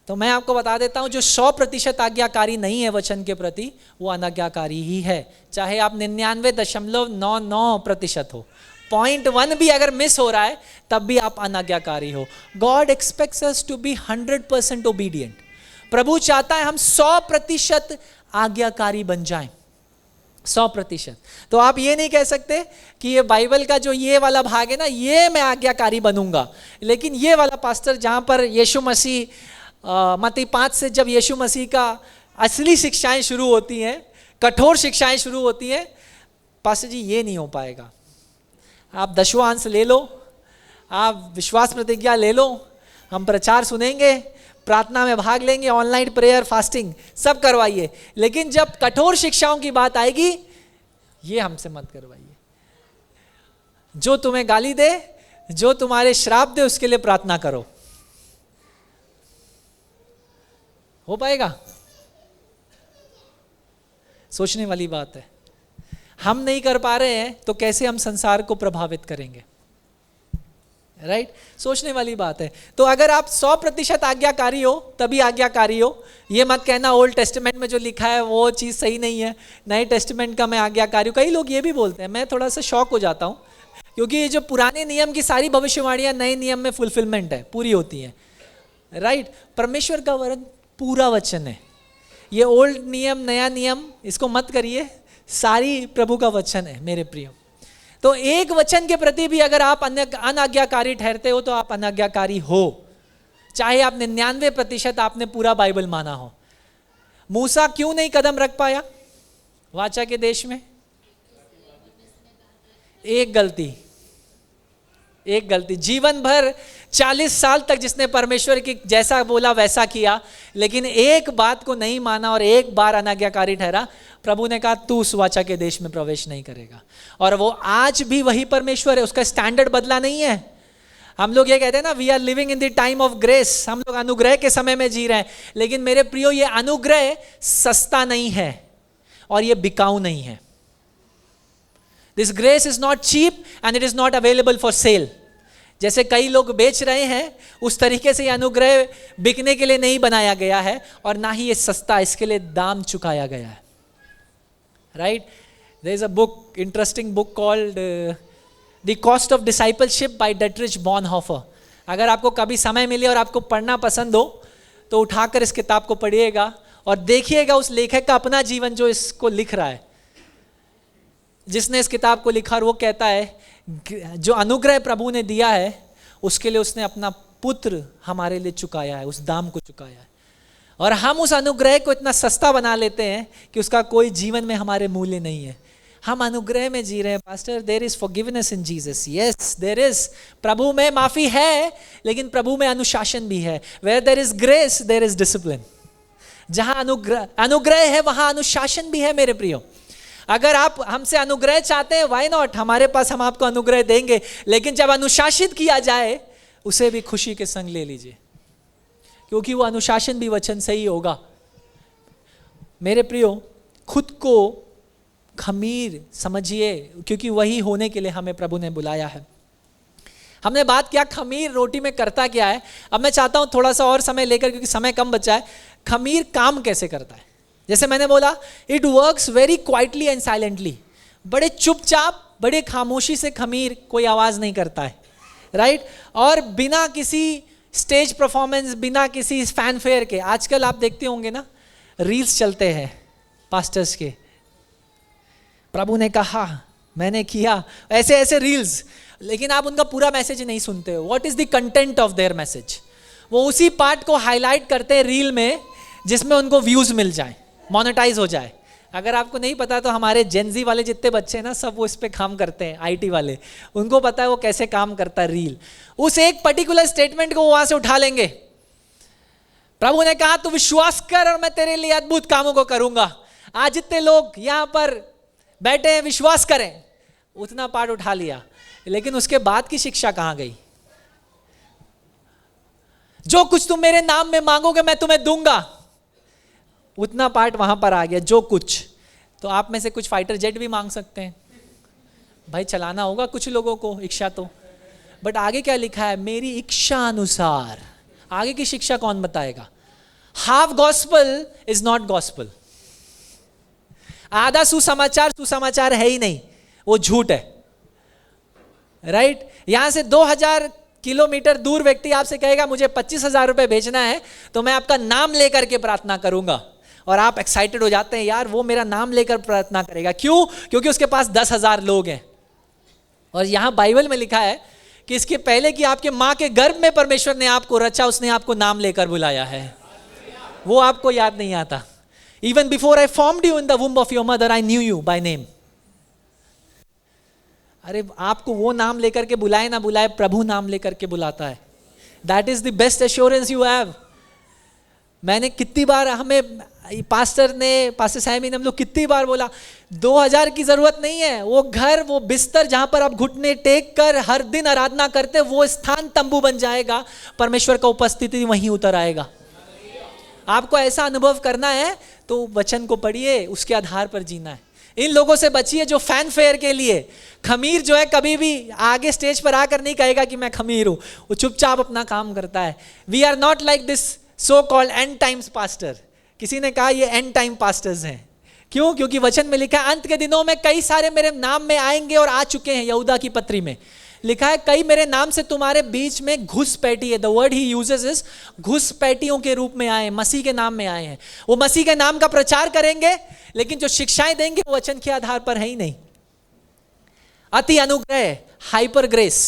तो मैं आपको बता देता हूं, जो 100% आज्ञाकारी नहीं है वचन के प्रति, वो अनाज्ञाकारी ही है। चाहे आप 99.99% हो, 0.1 भी अगर मिस हो रहा है तब भी आप अनाज्ञाकारी हो। God expects us to be 100% obedient. प्रभु चाहता है हम 100% आज्ञाकारी बन जाएं, 100%। तो आप ये नहीं कह सकते कि ये बाइबल का जो ये वाला भाग है ना, ये मैं आज्ञाकारी बनूंगा, लेकिन ये वाला पास्टर जहां पर यीशु मसीह मत्ती 5 से जब यीशु मसीह का असली शिक्षाएं शुरू होती हैं, कठोर शिक्षाएं शुरू होती हैं, पास्टर जी ये नहीं हो पाएगा। आप 10वां अंश ले लो, आप विश्वास प्रतिज्ञा ले लो, हम प्रचार सुनेंगे, प्रार्थना में भाग लेंगे, ऑनलाइन प्रेयर, फास्टिंग सब करवाइए, लेकिन जब कठोर शिक्षाओं की बात आएगी, ये हमसे मत करवाइए। जो तुम्हें गाली दे, जो तुम्हारे श्राप दे, उसके लिए प्रार्थना करो। हो पाएगा? सोचने वाली बात है। हम नहीं कर पा रहे हैं तो कैसे हम संसार को प्रभावित करेंगे? राइट? सोचने वाली बात है। तो अगर आप 100% आज्ञाकारी हो तभी आज्ञाकारी हो। ये मत कहना ओल्ड टेस्टामेंट में जो लिखा है वो चीज़ सही नहीं है, नए टेस्टामेंट का मैं आज्ञाकारी हूँ। कई लोग ये भी बोलते हैं, मैं थोड़ा सा शॉक हो जाता हूँ, क्योंकि ये जो पुराने नियम की सारी भविष्यवाणियाँ नए नियम में फुलफिलमेंट है, पूरी होती हैं। राइट? परमेश्वर का वचन पूरा वचन है। ये ओल्ड नियम नया नियम इसको मत करिए, सारी प्रभु का वचन है मेरे प्रियो। तो एक वचन के प्रति भी अगर आप अनाज्ञाकारी ठहरते हो तो आप अनाज्ञाकारी हो, चाहे आप 99% आपने पूरा बाइबल माना हो। मूसा क्यों नहीं कदम रख पाया वाचा के देश में? एक गलती। जीवन भर 40 साल तक जिसने परमेश्वर की जैसा बोला वैसा किया, लेकिन एक बात को नहीं माना और एक बार अनाज्ञाकारी ठहरा। प्रभु ने कहा तू उस वाचा के देश में प्रवेश नहीं करेगा। और वो आज भी वही परमेश्वर है, उसका स्टैंडर्ड बदला नहीं है। हम लोग ये कहते हैं ना, we are living in the time of grace, हम लोग अनुग्रह के समय में जी रहे हैं। लेकिन मेरे प्रियो, ये अनुग्रह सस्ता नहीं है और ये बिकाऊ नहीं है। This grace is not cheap and it is not available for sale. जैसे कई लोग बेच रहे हैं, उस तरीके से ये अनुग्रह बिकने के लिए नहीं बनाया गया है, और ना ही ये सस्ता, इसके लिए दाम चुकाया गया है. Right? There is a book, interesting book called the cost of discipleship by Dietrich Bonhoeffer. अगर आपको कभी समय मिले और आपको पढ़ना पसंद हो तो उठाकर इस किताब को पढ़िएगा और देखिएगा उस लेखक का अपना जीवन जो इसको लिख रहा है, जिसने इस किताब को लिखा. और वो कहता है जो अनुग्रह प्रभु ने दिया है उसके लिए उसने अपना पुत्र हमारे लिए चुकाया है, उस दाम को चुकाया है. और हम उस अनुग्रह को इतना सस्ता बना लेते हैं कि उसका कोई जीवन में हमारे मूल्य नहीं है. हम अनुग्रह में जी रहे हैं. Pastor, there is forgiveness in Jesus. Yes there is. प्रभु में माफी है, लेकिन प्रभु में अनुशासन भी है. Where there is grace there is discipline. जहां अनुग्रह है वहां अनुशासन भी है. मेरे प्रियो, अगर आप हमसे अनुग्रह चाहते हैं, व्हाई नॉट, हमारे पास, हम आपको अनुग्रह देंगे. लेकिन जब अनुशासित किया जाए उसे भी खुशी के संग ले लीजिए, क्योंकि वो अनुशासन भी वचन से ही होगा. मेरे प्रियो, खुद को खमीर समझिए, क्योंकि वही होने के लिए हमें प्रभु ने बुलाया है. हमने बात किया खमीर रोटी में करता क्या है. अब मैं चाहता हूं थोड़ा सा और समय लेकर, क्योंकि समय कम बचा है, खमीर काम कैसे करता है. जैसे मैंने बोला, it works very quietly and silently. बड़े चुपचाप, बड़े खामोशी से खमीर कोई आवाज नहीं करता है. राइट? और बिना किसी स्टेज परफॉर्मेंस, बिना किसी फैनफेयर के. आजकल आप देखते होंगे ना, रील्स चलते हैं पास्टर्स के, प्रभु ने कहा, मैंने किया, ऐसे ऐसे रील्स. लेकिन आप उनका पूरा मैसेज नहीं सुनते हो. What is the content of their message. वो उसी पार्ट को हाईलाइट करते हैं रील में जिसमें उनको व्यूज मिल जाए, मोनेटाइज हो जाए. अगर आपको नहीं पता तो हमारे जेनजी वाले जितने बच्चे हैं ना, सब वो इस पे काम करते हैं. आईटी वाले, उनको पता है वो कैसे काम करता है रील. उस एक पर्टिकुलर स्टेटमेंट को वहां से उठा लेंगे. प्रभु ने कहा तू विश्वास कर और मैं तेरे लिए अद्भुत कामों को करूंगा. आज जितने लोग यहां पर बैठे हैं विश्वास करें, उतना पार्ट उठा लिया. लेकिन उसके बाद की शिक्षा कहां गई. जो कुछ तुम मेरे नाम में मांगोगे मैं तुम्हें दूंगा, उतना पार्ट वहां पर आ गया. जो कुछ, तो आप में से कुछ फाइटर जेट भी मांग सकते हैं. भाई चलाना होगा कुछ लोगों को, इच्छा तो. बट आगे क्या लिखा है, मेरी इच्छा अनुसार. आगे की शिक्षा कौन बताएगा. Half gospel is not gospel. आधा सुसमाचार सुसमाचार है ही नहीं, वो झूठ है. राइट? यहां से 2000 किलोमीटर दूर व्यक्ति आपसे कहेगा मुझे 25,000 रुपए भेजना है, तो मैं आपका नाम लेकर के प्रार्थना करूंगा. और आप एक्साइटेड हो जाते हैं, यार वो मेरा नाम लेकर प्रार्थना करेगा. क्यों? क्योंकि उसके पास 10,000 लोग हैं. और यहां बाइबल में लिखा है कि इसके पहले कि आपके मां के गर्भ में परमेश्वर ने आपको रचा, उसने आपको नाम लेकर बुलाया है. वो आपको याद नहीं आता. Even before I formed you in the womb of your mother, I knew you by name. अरे आपको वो नाम लेकर के बुलाए ना बुलाए, प्रभु नाम लेकर के बुलाता है. That is the best assurance you have. मैंने कितनी बार, हमें पास्टर सैमी ने हम लोग कितनी बार बोला, 2000 की जरूरत नहीं है. वो घर, वो बिस्तर जहां पर आप घुटने टेक कर हर दिन आराधना करते, वो स्थान तंबू बन जाएगा. परमेश्वर का उपस्थिति वहीं उतर आएगा. आपको ऐसा अनुभव करना है तो वचन को पढ़िए, उसके आधार पर जीना है. इन लोगों से बचिए जो फैन फेयर के लिए. खमीर जो है कभी भी आगे स्टेज पर आकर नहीं कहेगा कि मैं खमीर हूं. वो चुपचाप अपना काम करता है. We are not like this so called end times pastor. किसी ने कहा ये एंड टाइम पास्टर्स हैं. क्यों? क्योंकि वचन में लिखा है अंत के दिनों में कई सारे मेरे नाम में आएंगे और आ चुके हैं. यहूदा की पत्री में लिखा है कई मेरे नाम से तुम्हारे बीच में घुसपैठी है. The word he uses is घुसपैठियों के रूप में आए, मसीह के नाम में आए हैं. वो मसीह के नाम का प्रचार करेंगे, लेकिन जो शिक्षाएं देंगे वो वचन के आधार पर है ही नहीं. अति अनुग्रह, हाइपर ग्रेस.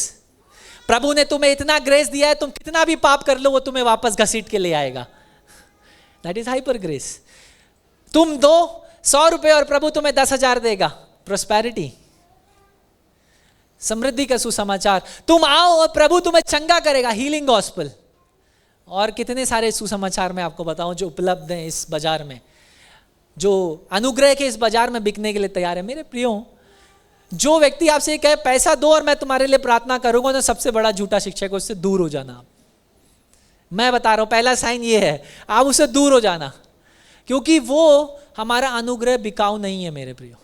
प्रभु ने तुम्हें इतना ग्रेस दिया है, तुम कितना भी पाप कर लो वो तुम्हें वापस घसीट के ले आएगा. That is hyper grace. तुम दो 100 रुपए और प्रभु तुम्हें 10,000 देगा. प्रोस्पेरिटी, समृद्धि का सुसमाचार. तुम आओ और प्रभु तुम्हें चंगा करेगा. Healing gospel. और कितने सारे सुसमाचार मैं आपको बताऊं जो उपलब्ध हैं इस बाजार में, जो अनुग्रह के इस बाजार में बिकने के लिए तैयार है. मेरे प्रियो, जो व्यक्ति आपसे कहे पैसा दो और मैं तुम्हारे लिए प्रार्थना करूंगा, तो सबसे बड़ा झूठा शिक्षक है. उससे दूर हो जाना. आप, मैं बता रहा हूं, पहला साइन ये है, आप उससे दूर हो जाना. क्योंकि वो हमारा अनुग्रह बिकाऊ नहीं है. मेरे प्रियो,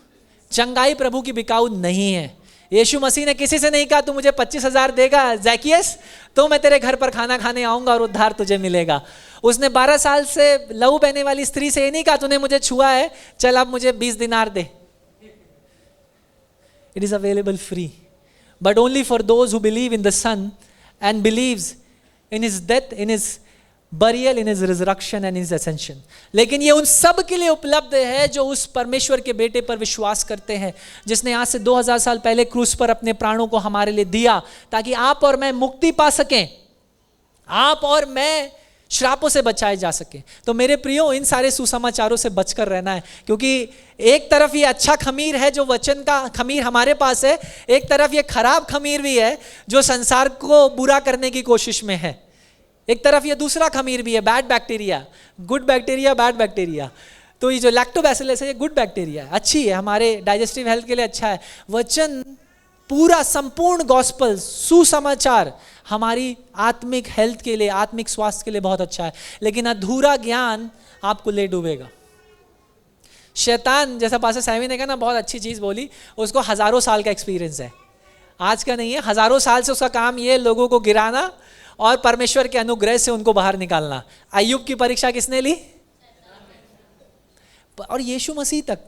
चंगाई प्रभु की बिकाऊ नहीं है। यीशु मसीह ने किसी से नहीं कहा तू मुझे 25,000 देगा ज़ैकियस तो मैं तेरे घर पर खाना खाने आऊंगा और उद्धार तुझे मिलेगा। उसने 12 साल से लहू बहने वाली स्त्री से ये नहीं कहा तूने मुझे छुआ है चल अब मुझे 20 दिनार दे। It is available free but only for those who believe in the Son and believes in his death, in his burial, in his resurrection and his ascension. लेकिन ये उन सब के लिए उपलब्ध है जो उस परमेश्वर के बेटे पर विश्वास करते हैं, जिसने आज से 2000 साल पहले क्रूस पर अपने प्राणों को हमारे लिए दिया ताकि आप और मैं मुक्ति पा सकें, आप और मैं श्रापों से बचाए जा सके। तो मेरे प्रियो, इन सारे सुसमाचारों से बचकर रहना है, क्योंकि एक तरफ ये अच्छा खमीर है जो वचन का खमीर हमारे पास है, एक तरफ ये खराब खमीर भी है जो संसार को बुरा करने की कोशिश में है, एक तरफ ये दूसरा खमीर भी है, bad bacteria, good bacteria, bad bacteria. तो ये जो लैक्टोबैसिलस है ये गुड बैक्टीरिया है, अच्छी है, हमारे डाइजेस्टिव हेल्थ के लिए अच्छा है। वचन पूरा संपूर्ण गॉस्पल सुसमाचार हमारी आत्मिक हेल्थ के लिए, आत्मिक स्वास्थ्य के लिए बहुत अच्छा है। लेकिन अधूरा ज्ञान आपको ले डूबेगा। शैतान, जैसा पास्टर सैमी ने कहा ना, बहुत अच्छी चीज़ बोली, उसको हज़ारों साल का एक्सपीरियंस है, आज का नहीं है, हज़ारों साल से उसका काम ये लोगों को गिराना और परमेश्वर के अनुग्रह से उनको बाहर निकालना। अय्यूब की परीक्षा किसने ली? और यीशु मसीह तक।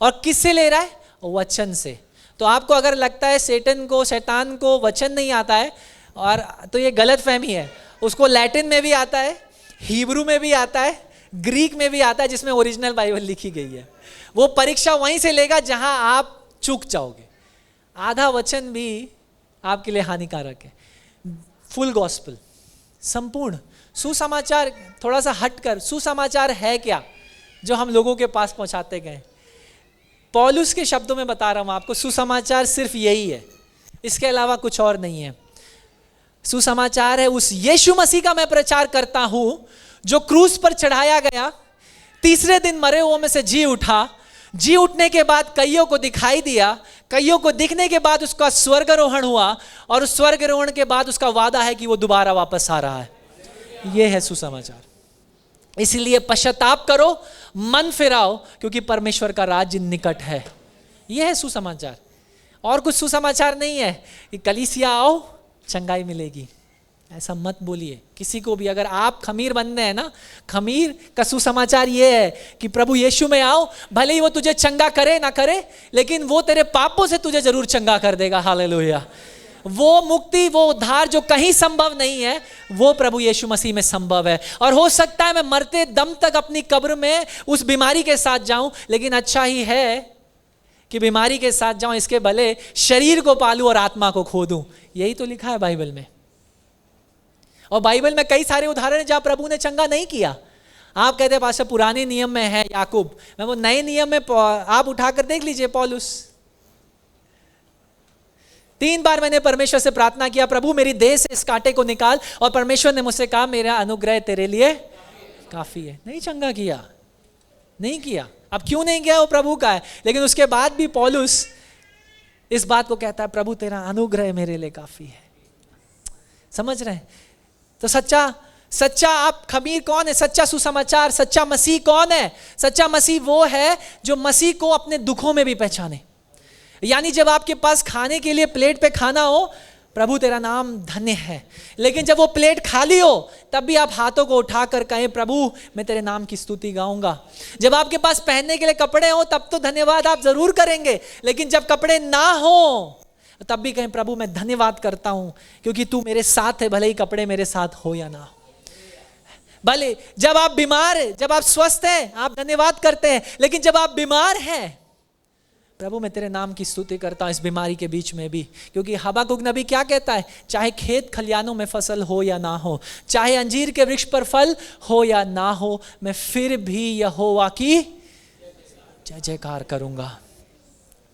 और किससे ले रहा है? वचन से। तो आपको अगर लगता है शैतान को वचन नहीं आता है, और तो ये गलत फहमी है। उसको लैटिन में भी आता है, हिब्रू में भी आता है, ग्रीक में भी आता है, जिसमें ओरिजिनल बाइबल लिखी गई है। वो परीक्षा वहीं से लेगा जहां आप चूक जाओगे। आधा वचन भी आपके लिए हानिकारक है। फुल गॉस्पल, संपूर्ण सुसमाचार, थोड़ा सा हटकर सुसमाचार है क्या जो हम लोगों के पास पहुंचाते गए? पौलुस के शब्दों में बता रहा हूं आपको, सुसमाचार सिर्फ यही है, इसके अलावा कुछ और नहीं है। सुसमाचार है उस यीशु मसीह का मैं प्रचार करता हूं जो क्रूस पर चढ़ाया गया, तीसरे दिन मरे हुओं में से जी उठा, जी उठने के बाद कईयों को दिखाई दिया, कईयों को दिखने के बाद उसका स्वर्गारोहण हुआ, और उस स्वर्गारोहण के बाद उसका वादा है कि वो दोबारा वापस आ रहा है। यह है सुसमाचार। इसलिए पश्चाताप करो, मन फिराओ, क्योंकि परमेश्वर का राज्य निकट है। यह है सुसमाचार। और कुछ सुसमाचार नहीं है कि कलीसिया आओ चंगाई मिलेगी, ऐसा मत बोलिए किसी को भी। अगर आप खमीर बनने हैं ना, खमीर का सुसमाचार ये है कि प्रभु यीशु में आओ, भले ही वो तुझे चंगा करे ना करे, लेकिन वो तेरे पापों से तुझे जरूर चंगा कर देगा। हालेलुया। वो मुक्ति, वो उद्धार जो कहीं संभव नहीं है, वो प्रभु यीशु मसीह में संभव है। और हो सकता है मैं मरते दम तक अपनी कब्र में उस बीमारी के साथ जाऊं, लेकिन अच्छा ही है कि बीमारी के साथ जाऊं, इसके भले शरीर को पालूं और आत्मा को खो दूं। यही तो लिखा है बाइबल में। और बाइबल में कई सारे उदाहरण हैं जहां प्रभु ने चंगा नहीं किया। आप कहते हैं पास्टर पुराने नियम में है याकूब, मैं वो नए नियम में आप उठाकर देख लीजिए। पौलुस, 3 बार मैंने परमेश्वर से प्रार्थना किया, प्रभु मेरी देह से इस कांटे को निकाल, और परमेश्वर ने मुझसे कहा मेरा अनुग्रह तेरे लिए काफी है। नहीं चंगा किया, नहीं किया। अब क्यों नहीं किया वो प्रभु का है, लेकिन उसके बाद भी पौलुस इस बात को कहता है, प्रभु तेरा अनुग्रह मेरे लिए काफी है। समझ रहे हैं? तो सच्चा आप खमीर कौन है? सच्चा सुसमाचार, सच्चा मसीह कौन है? सच्चा मसीह वो है जो मसीह को अपने दुखों में भी पहचाने। यानी जब आपके पास खाने के लिए प्लेट पे खाना हो, प्रभु तेरा नाम धन्य है, लेकिन जब वो प्लेट खाली हो तब भी आप हाथों को उठाकर कहें, प्रभु मैं तेरे नाम की स्तुति गाऊंगा। जब आपके पास पहनने के लिए कपड़े हो तब तो धन्यवाद आप जरूर करेंगे, लेकिन जब कपड़े ना हो तब भी कहें, प्रभु मैं धन्यवाद करता हूं क्योंकि तू मेरे साथ है, भले ही कपड़े मेरे साथ हो या ना हो। भले जब आप बीमार, जब आप स्वस्थ हैं आप धन्यवाद करते हैं, लेकिन जब आप बीमार हैं, प्रभु मैं तेरे नाम की स्तुति करता हूं इस बीमारी के बीच में भी। क्योंकि हबाकुक नबी क्या कहता है? चाहे खेत खलियानों में फसल हो या ना हो, चाहे अंजीर के वृक्ष पर फल हो या ना हो, मैं फिर भी यहोवा की जय जयकार करूंगा।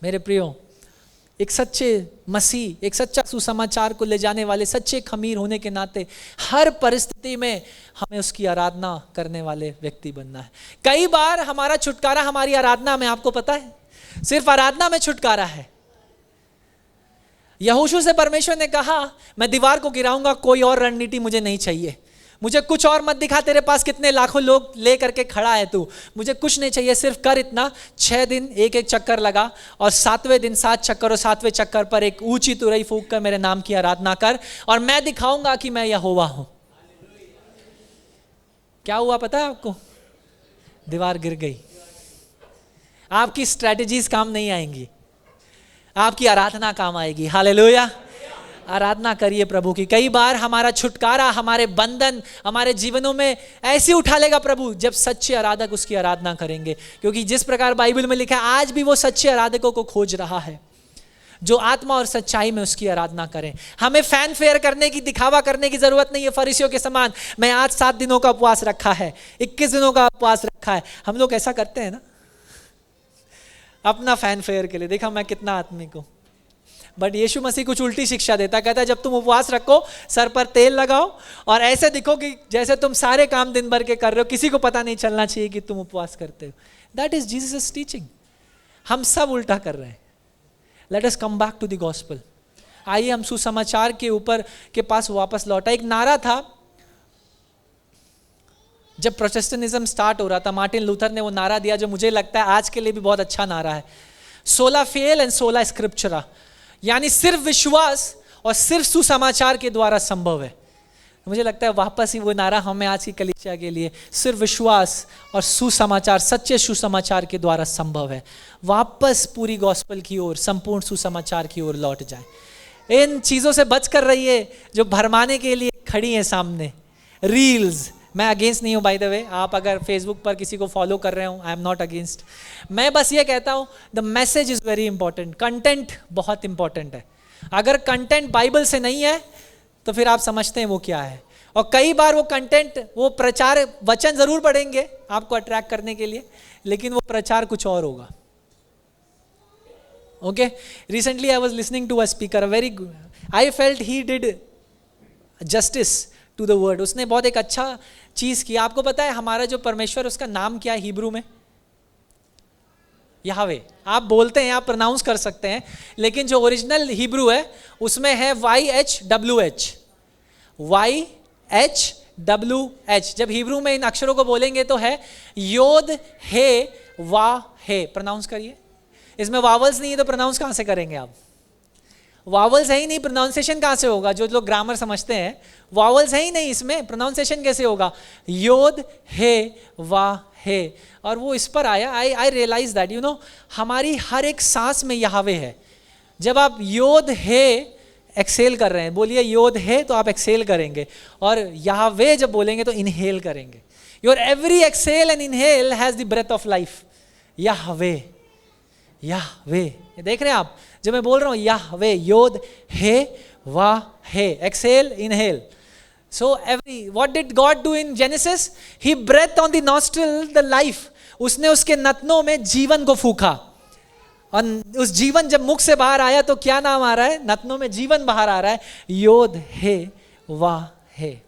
मेरे प्रियो, एक सच्चे मसीह, एक सच्चा सुसमाचार को ले जाने वाले सच्चे खमीर होने के नाते हर परिस्थिति में हमें उसकी आराधना करने वाले व्यक्ति बनना है। कई बार हमारा छुटकारा हमारी आराधना में, आपको पता है, सिर्फ आराधना में छुटकारा है। यहोशू से परमेश्वर ने कहा, मैं दीवार को गिराऊंगा, कोई और रणनीति मुझे नहीं चाहिए, मुझे कुछ और मत दिखा, तेरे पास कितने लाखों लोग ले करके खड़ा है तू, मुझे कुछ नहीं चाहिए, सिर्फ कर इतना, 6 दिन एक एक चक्कर लगा और 7वें दिन 7 चक्कर और 7वें चक्कर पर एक ऊंची तुरई फूंक कर मेरे नाम की आराधना कर और मैं दिखाऊंगा कि मैं यहोवा हूं। क्या हुआ पता है आपको? दीवार गिर गई। आपकी स्ट्रैटेजीज काम नहीं आएंगी, आपकी आराधना काम आएगी। हालेलुया। आराधना करिए प्रभु की। कई बार हमारा छुटकारा, हमारे बंधन हमारे जीवनों में ऐसे उठा लेगा प्रभु जब सच्चे आराधक उसकी आराधना करेंगे, क्योंकि जिस प्रकार बाइबल में लिखा है आज भी वो सच्चे आराधकों को खोज रहा है जो आत्मा और सच्चाई में उसकी आराधना करें। हमें फैन फेयर करने की, दिखावा करने की जरूरत नहीं है फरीसियों के समान। मैं आज 7 दिनों का उपवास रखा है, 21 दिनों का उपवास रखा है। हम लोग ऐसा करते हैं ना अपना फैन फेयर के लिए, देखा मैं कितना आत्मिक हूं। बट यीशु मसीह कुछ उल्टी शिक्षा देता, कहता है जब तुम उपवास रखो सर पर तेल लगाओ और ऐसे दिखो कि जैसे तुम सारे काम दिन भर के कर रहे हो, किसी को पता नहीं चलना चाहिए कि तुम उपवास करते हो। That is Jesus teaching. हम सब उल्टा कर रहे हैं। Let us come back to the gospel. आइए हम सुसमाचार के ऊपर के पास वापस लौटा। एक नारा था जब प्रोटेस्टेंटिज्म स्टार्ट हो रहा था, मार्टिन लूथर ने वो नारा दिया जो मुझे लगता है आज के लिए भी बहुत अच्छा नारा है, सोला फेल एंड सोला स्क्रिप्चरा, यानी सिर्फ विश्वास और सिर्फ सुसमाचार के द्वारा संभव है। मुझे लगता है वापस ही वो नारा हमें आज की कलीसिया के लिए, सिर्फ विश्वास और सुसमाचार, सच्चे सुसमाचार के द्वारा संभव है। वापस पूरी गॉस्पेल की ओर, संपूर्ण सुसमाचार की ओर लौट जाए। इन चीज़ों से बच कर रहिए जो भरमाने के लिए खड़ी हैं सामने। रील्स, मैं अगेंस्ट नहीं हूँ बाय द वे, आप अगर फेसबुक पर किसी को फॉलो कर रहे हो, आई एम नॉट अगेंस्ट। मैं बस ये कहता हूँ the message is very important, content बहुत इंपॉर्टेंट है। अगर कंटेंट बाइबल से नहीं है तो फिर आप समझते हैं वो क्या है। और कई बार वो कंटेंट, वो प्रचार वचन जरूर पढ़ेंगे आपको अट्रैक्ट करने के लिए, लेकिन वो प्रचार कुछ और होगा। Okay, recently I was listening to a speaker, a very good, I felt he did justice to the word. उसने बहुत एक अच्छा चीज की। आपको पता है हमारा जो परमेश्वर, उसका नाम क्या है हिब्रू में? याहवे। आप बोलते हैं, आप प्रोनाउंस कर सकते हैं, लेकिन जो ओरिजिनल हिब्रू है उसमें है YHWH, YHWH। जब हिब्रू में इन अक्षरों को बोलेंगे तो है योद हे वा हे। प्रोनाउंस करिए। इसमें वावल्स नहीं है तो प्रोनाउंस कहां से करेंगे आप? वावल्स है ही नहीं, प्रोनाउंसिएशन कहां से होगा? जो लोग ग्रामर समझते हैं, वावल्स है ही नहीं इसमें, प्रोनाउंसिएशन कैसे होगा? योद हे वा हे। और वो इस पर आया, आई रियलाइज दैट यू नो, हमारी हर एक सांस में यहावे है। जब आप योद हे एक्सेल कर रहे हैं, बोलिए योद हे, तो आप एक्सेल करेंगे, और यहावे जब बोलेंगे तो इनहेल करेंगे। Your every exhale and inhale has the breath of life. Yahweh, Yahweh, देख रहे हैं आप? जब मैं बोल रहा हूं यहावे, योद हे वा हे, exhale inhale. So what did God do in Genesis? He breathed on the nostril the life. उसने उसके नथनों में जीवन को फूंका, और उस जीवन जब मुख से बाहर आया तो क्या नाम आ रहा है? नथनों में जीवन बाहर आ रहा है, योद हे वा हे।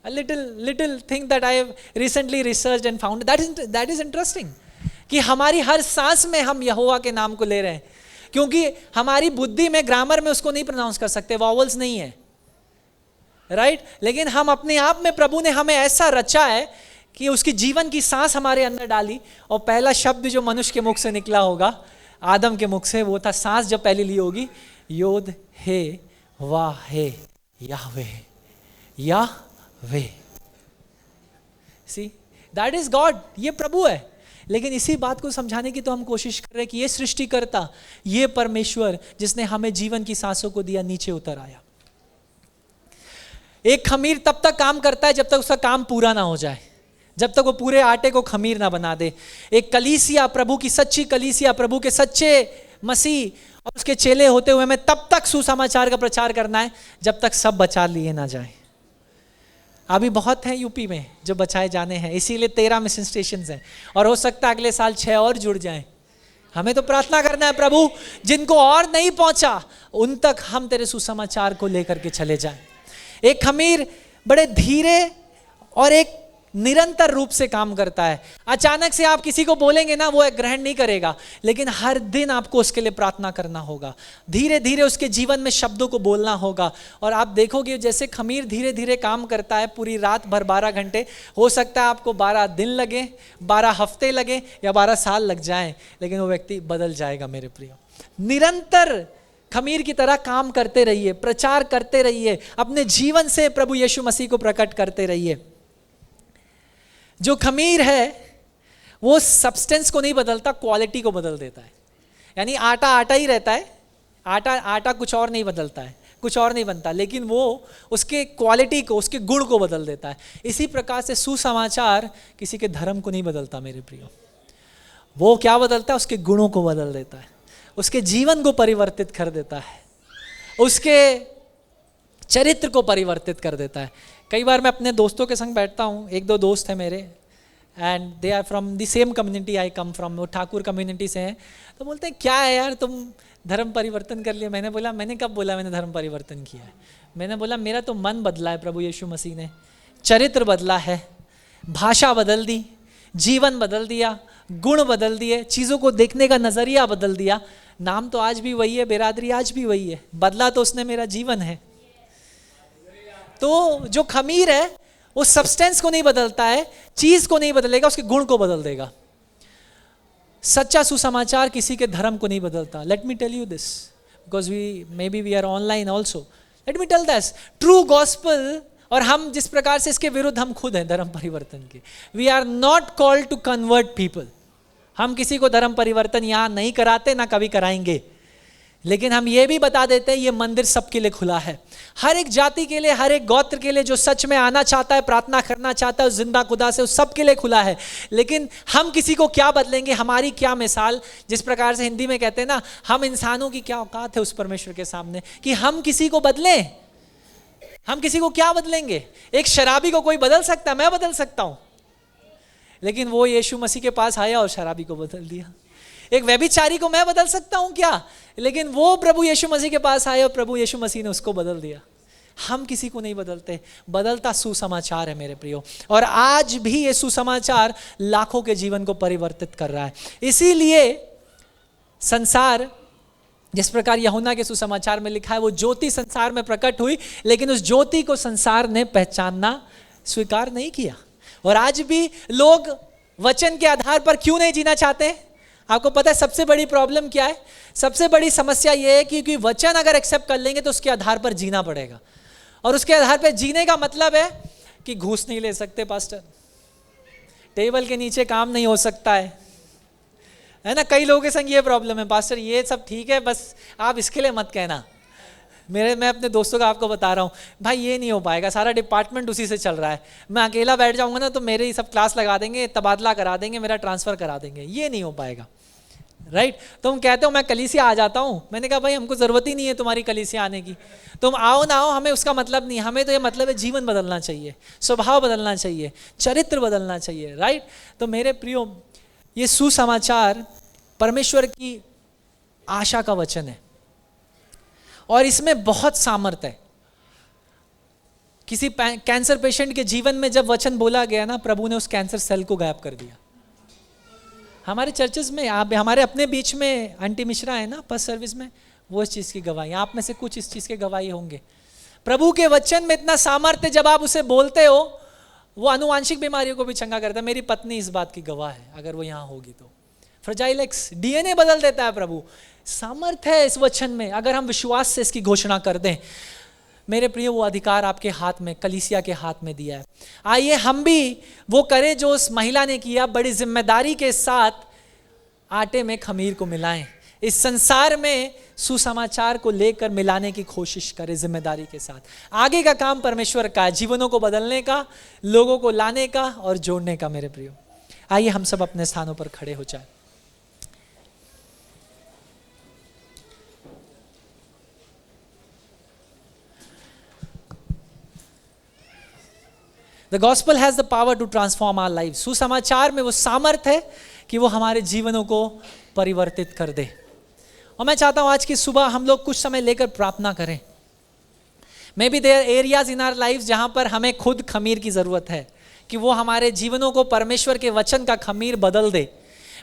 A little thing that I have recently researched and found that is interesting, कि हमारी हर सांस में हम यहोवा के नाम को ले रहे हैं, क्योंकि हमारी बुद्धि में, ग्रामर में उसको नहीं प्रोनाउंस कर सकते, वॉवल्स नहीं है, राइट? लेकिन हम अपने आप में, प्रभु ने हमें ऐसा रचा है कि उसकी जीवन की सांस हमारे अंदर डाली, और पहला शब्द जो मनुष्य के मुख से निकला होगा, आदम के मुख से, वो था, सांस जब पहली ली होगी, योद हे वा हे, Yahweh, Yahweh. See, that is God, ये प्रभु है। लेकिन इसी बात को समझाने की तो हम कोशिश कर रहे हैं कि ये सृष्टिकर्ता, ये परमेश्वर जिसने हमें जीवन की सांसों को दिया, नीचे उतर आया। एक खमीर तब तक काम करता है जब तक उसका काम पूरा ना हो जाए, जब तक वो पूरे आटे को खमीर ना बना दे। एक कलीसिया, प्रभु की सच्ची कलीसिया, प्रभु के सच्चे मसीह और उसके चेले होते हुए हमें तब तक सुसमाचार का प्रचार करना है जब तक सब बचा लिए ना जाए। अभी बहुत हैं यूपी में जो बचाए जाने हैं, इसीलिए 13 मिशन स्टेशन हैं, और हो सकता है अगले साल 6 और जुड़ जाएं। हमें तो प्रार्थना करना है, प्रभु जिनको और नहीं पहुंचा उन तक हम तेरे सुसमाचार को लेकर के चले जाएं। एक खमीर बड़े धीरे और एक निरंतर रूप से काम करता है। अचानक से आप किसी को बोलेंगे ना, वो ग्रहण नहीं करेगा, लेकिन हर दिन आपको उसके लिए प्रार्थना करना होगा, धीरे धीरे उसके जीवन में शब्दों को बोलना होगा। और आप देखोगे जैसे खमीर धीरे धीरे काम करता है, पूरी रात भर 12 घंटे, हो सकता है आपको 12 दिन लगे, 12 हफ्ते लगे या 12 साल लग जाएं, लेकिन वो व्यक्ति बदल जाएगा मेरे प्रियो। निरंतर खमीर की तरह काम करते रहिए, प्रचार करते रहिए, अपने जीवन से प्रभु यीशु मसीह को प्रकट करते रहिए। जो खमीर है वो सब्सटेंस को नहीं बदलता, क्वालिटी को बदल देता है। यानी आटा आटा ही रहता है, आटा कुछ और नहीं बदलता है, कुछ और नहीं बनता, लेकिन वो उसके क्वालिटी को, उसके गुण को बदल देता है। इसी प्रकार से सुसमाचार किसी के धर्म को नहीं बदलता मेरे प्रियो, वो क्या बदलता है, उसके गुणों को बदल देता है, उसके जीवन को परिवर्तित कर देता है, उसके चरित्र को परिवर्तित कर देता है। कई बार मैं अपने दोस्तों के संग बैठता हूँ, एक दो दोस्त हैं मेरे, and they are from the same community I come from, वो ठाकुर कम्युनिटी से हैं। तो बोलते हैं क्या है यार तुम धर्म परिवर्तन कर लिया। मैंने बोला, मैंने कब बोला मैंने धर्म परिवर्तन किया है? मैंने बोला मेरा तो मन बदला है प्रभु यीशु मसीह ने, चरित्र बदला है, भाषा बदल दी, जीवन बदल दिया, गुण बदल दिए, चीज़ों को देखने का नज़रिया बदल दिया। नाम तो आज भी वही है, बिरादरी आज भी वही है, बदला तो उसने मेरा जीवन है। तो जो खमीर है वो सब्सटेंस को नहीं बदलता है, चीज को नहीं बदलेगा, उसके गुण को बदल देगा। सच्चा सुसमाचार किसी के धर्म को नहीं बदलता। Let me tell you this because we are online also. Let me tell this true gospel, और हम जिस प्रकार से इसके विरुद्ध हम खुद हैं धर्म परिवर्तन के। We are not called to convert people. हम किसी को धर्म परिवर्तन यहां नहीं कराते, ना कभी कराएंगे, लेकिन हम ये भी बता देते हैं ये मंदिर सबके लिए खुला है, हर एक जाति के लिए, हर एक गोत्र के लिए, जो सच में आना चाहता है, प्रार्थना करना चाहता है उस जिंदा खुदा से, उस सबके लिए खुला है। लेकिन हम किसी को क्या बदलेंगे, हमारी क्या मिसाल, जिस प्रकार से हिंदी में कहते हैं ना, हम इंसानों की क्या औकात है उस परमेश्वर के सामने कि हम किसी को बदलें। हम किसी को क्या बदलेंगे? एक शराबी को कोई बदल सकता है? मैं बदल सकता हूं, लेकिन वो यीशु मसीह के पास आया और शराबी को बदल दिया। एक व्यभिचारी को मैं बदल सकता हूं क्या? लेकिन वो प्रभु यीशु मसीह के पास आए और प्रभु यीशु मसीह ने उसको बदल दिया। हम किसी को नहीं बदलते, बदलता सुसमाचार है मेरे प्रियो। और आज भी ये सुसमाचार लाखों के जीवन को परिवर्तित कर रहा है। इसीलिए संसार, जिस प्रकार यूहन्ना के सुसमाचार में लिखा है, वो ज्योति संसार में प्रकट हुई, लेकिन उस ज्योति को संसार ने पहचानना स्वीकार नहीं किया। और आज भी लोग वचन के आधार पर क्यों नहीं जीना चाहते? आपको पता है सबसे बड़ी प्रॉब्लम क्या है? सबसे बड़ी समस्या यह है कि वचन अगर एक्सेप्ट कर लेंगे तो उसके आधार पर जीना पड़ेगा। और उसके आधार पर जीने का मतलब है कि घूस नहीं ले सकते पास्टर, टेबल के नीचे काम नहीं हो सकता है ना। कई लोगों के संग ये प्रॉब्लम है, पास्टर ये सब ठीक है, बस आप इसके लिए मत कहना। मैं अपने दोस्तों का आपको बता रहा हूँ, भाई ये नहीं हो पाएगा, सारा डिपार्टमेंट उसी से चल रहा है, मैं अकेला बैठ जाऊँगा ना तो मेरे ही सब क्लास लगा देंगे, तबादला करा देंगे, मेरा ट्रांसफ़र करा देंगे, ये नहीं हो पाएगा, राइट। तुम कहते हो मैं कलीसिया आ जाता हूँ, मैंने कहा भाई हमको ज़रूरत ही नहीं है तुम्हारी कलीसिया आने की, तुम आओ ना आओ हमें उसका मतलब नहीं, हमें तो ये मतलब है जीवन बदलना चाहिए, स्वभाव बदलना चाहिए, चरित्र बदलना चाहिए, राइट। तो मेरे प्रियो, ये सुसमाचार परमेश्वर की आशा का वचन है और इसमें बहुत सामर्थ्य है। किसी कैंसर पेशेंट के जीवन में जब वचन बोला गया ना, प्रभु ने उस कैंसर सेल को गायब कर दिया। हमारे चर्चेस में, आप हमारे अपने बीच में आंटी मिश्रा है ना फर्स्ट सर्विस में, वो इस चीज़ की गवाही, आप में से कुछ इस चीज़ के गवाही होंगे। प्रभु के वचन में इतना सामर्थ्य, जब आप उसे बोलते हो वो आनुवांशिक बीमारियों को भी चंगा करता है। मेरी पत्नी इस बात की गवाह है, अगर वो यहाँ होगी तो। फ्रजाइल एक्स डीएनए बदल देता है प्रभु। सामर्थ्य है इस वचन में, अगर हम विश्वास से इसकी घोषणा कर दें। मेरे प्रिय, वो अधिकार आपके हाथ में, कलीसिया के हाथ में दिया है। आइए हम भी वो करें जो उस महिला ने किया, बड़ी जिम्मेदारी के साथ आटे में खमीर को मिलाएं, इस संसार में सुसमाचार को लेकर मिलाने की कोशिश करें जिम्मेदारी के साथ। आगे का काम परमेश्वर का है, जीवनों को बदलने का, लोगों को लाने का और जोड़ने का। मेरे प्रियो, आइए हम सब अपने स्थानों पर खड़े हो जाए। The gospel has the power to transform our lives. सुसमाचार में वो सामर्थ्य है कि वो हमारे जीवनों को परिवर्तित कर दे। और मैं चाहता हूं आज की सुबह हम लोग कुछ समय लेकर प्रार्थना करें। Maybe there are areas in our lives जहां पर हमें खुद खमीर की जरूरत है, कि वो हमारे जीवनों को परमेश्वर के वचन का खमीर बदल दे।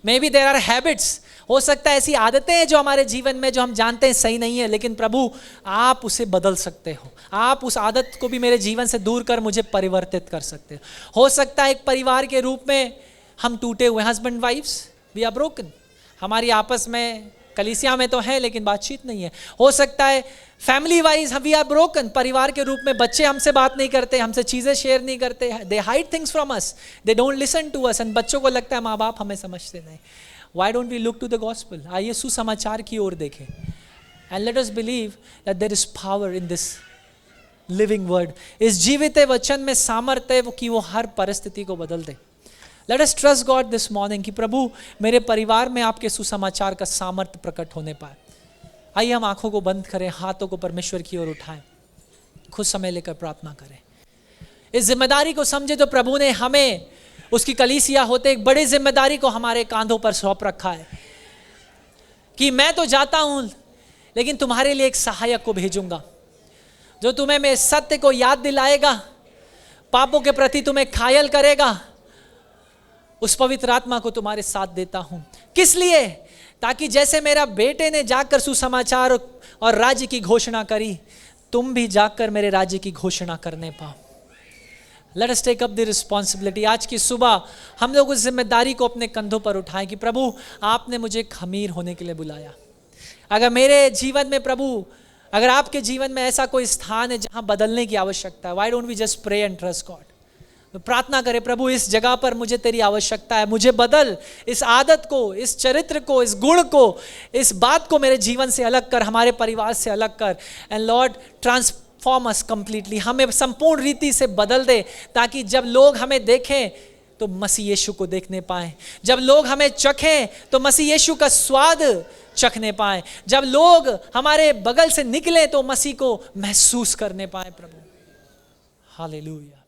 May be there are habits, हो सकता है ऐसी आदतें हैं जो हमारे जीवन में जो हम जानते हैं सही नहीं है, लेकिन प्रभु आप उसे बदल सकते हो। आप उस आदत को भी मेरे जीवन से दूर कर मुझे परिवर्तित कर सकते हो सकता है एक परिवार के रूप में हम टूटे हुए, husband wives we are broken, हमारी आपस में कलीसिया में तो है लेकिन बातचीत नहीं है। हो सकता है family wise we are broken, परिवार के रूप में बच्चे हमसे बात नहीं करते, हमसे चीज़ें शेयर नहीं करते, they hide things from us, they don't listen to us, and बच्चों को लगता है माँ बाप हमें समझते नहीं। Why don't we look to the gospel? आइए सुसमाचार की ओर देखें, and let us believe that there is power in this living word. इस जीवित वचन में सामर्थ्य है कि वो हर परिस्थिति को बदल दे। Let us trust God this morning कि प्रभु मेरे परिवार में आपके सुसमाचार का सामर्थ्य प्रकट होने पाए। आइए हम आंखों को बंद करें, हाथों को परमेश्वर की ओर उठाएं, खुद समय लेकर प्रार्थना करें। इस जिम्मेदारी को समझे तो प्रभु ने हमें उसकी कलीसिया होते एक बड़ी जिम्मेदारी को हमारे कांधों पर सौंप रखा है कि मैं तो जाता हूं लेकिन तुम्हारे लिए एक सहायक को भेजूंगा जो तुम्हें मेरे सत्य को याद दिलाएगा, पापों के प्रति तुम्हें घायल करेगा। उस पवित्र आत्मा को तुम्हारे साथ देता हूं। किस लिए? ताकि जैसे मेरा बेटे ने जाकर सुसमाचार और राज्य की घोषणा करी, तुम भी जाकर मेरे राज्य की घोषणा करने पाओ। Let us take up the responsibility। आज की सुबह हम लोग उस जिम्मेदारी को अपने कंधों पर उठाएं कि प्रभु आपने मुझे खमीर होने के लिए बुलाया। अगर मेरे जीवन में प्रभु, अगर आपके जीवन में ऐसा कोई स्थान है जहां बदलने की आवश्यकता है, why don't we just pray and trust God? प्रार्थना करें, प्रभु इस जगह पर मुझे तेरी आवश्यकता है, मुझे बदल, इस आदत को, इस चरित्र को, इस गुण को, इस बात को मेरे जीवन से अलग कर, हमारे परिवार से अलग कर। And Lord transform us completely, हमें संपूर्ण रीति से बदल दे ताकि जब लोग हमें देखें तो मसीह यीशु को देखने पाएं, जब लोग हमें चखें तो मसीह यीशु का स्वाद चखने पाएं, जब लोग हमारे बगल से निकले तो मसीह को महसूस करने पाएं। प्रभु हालेलुया।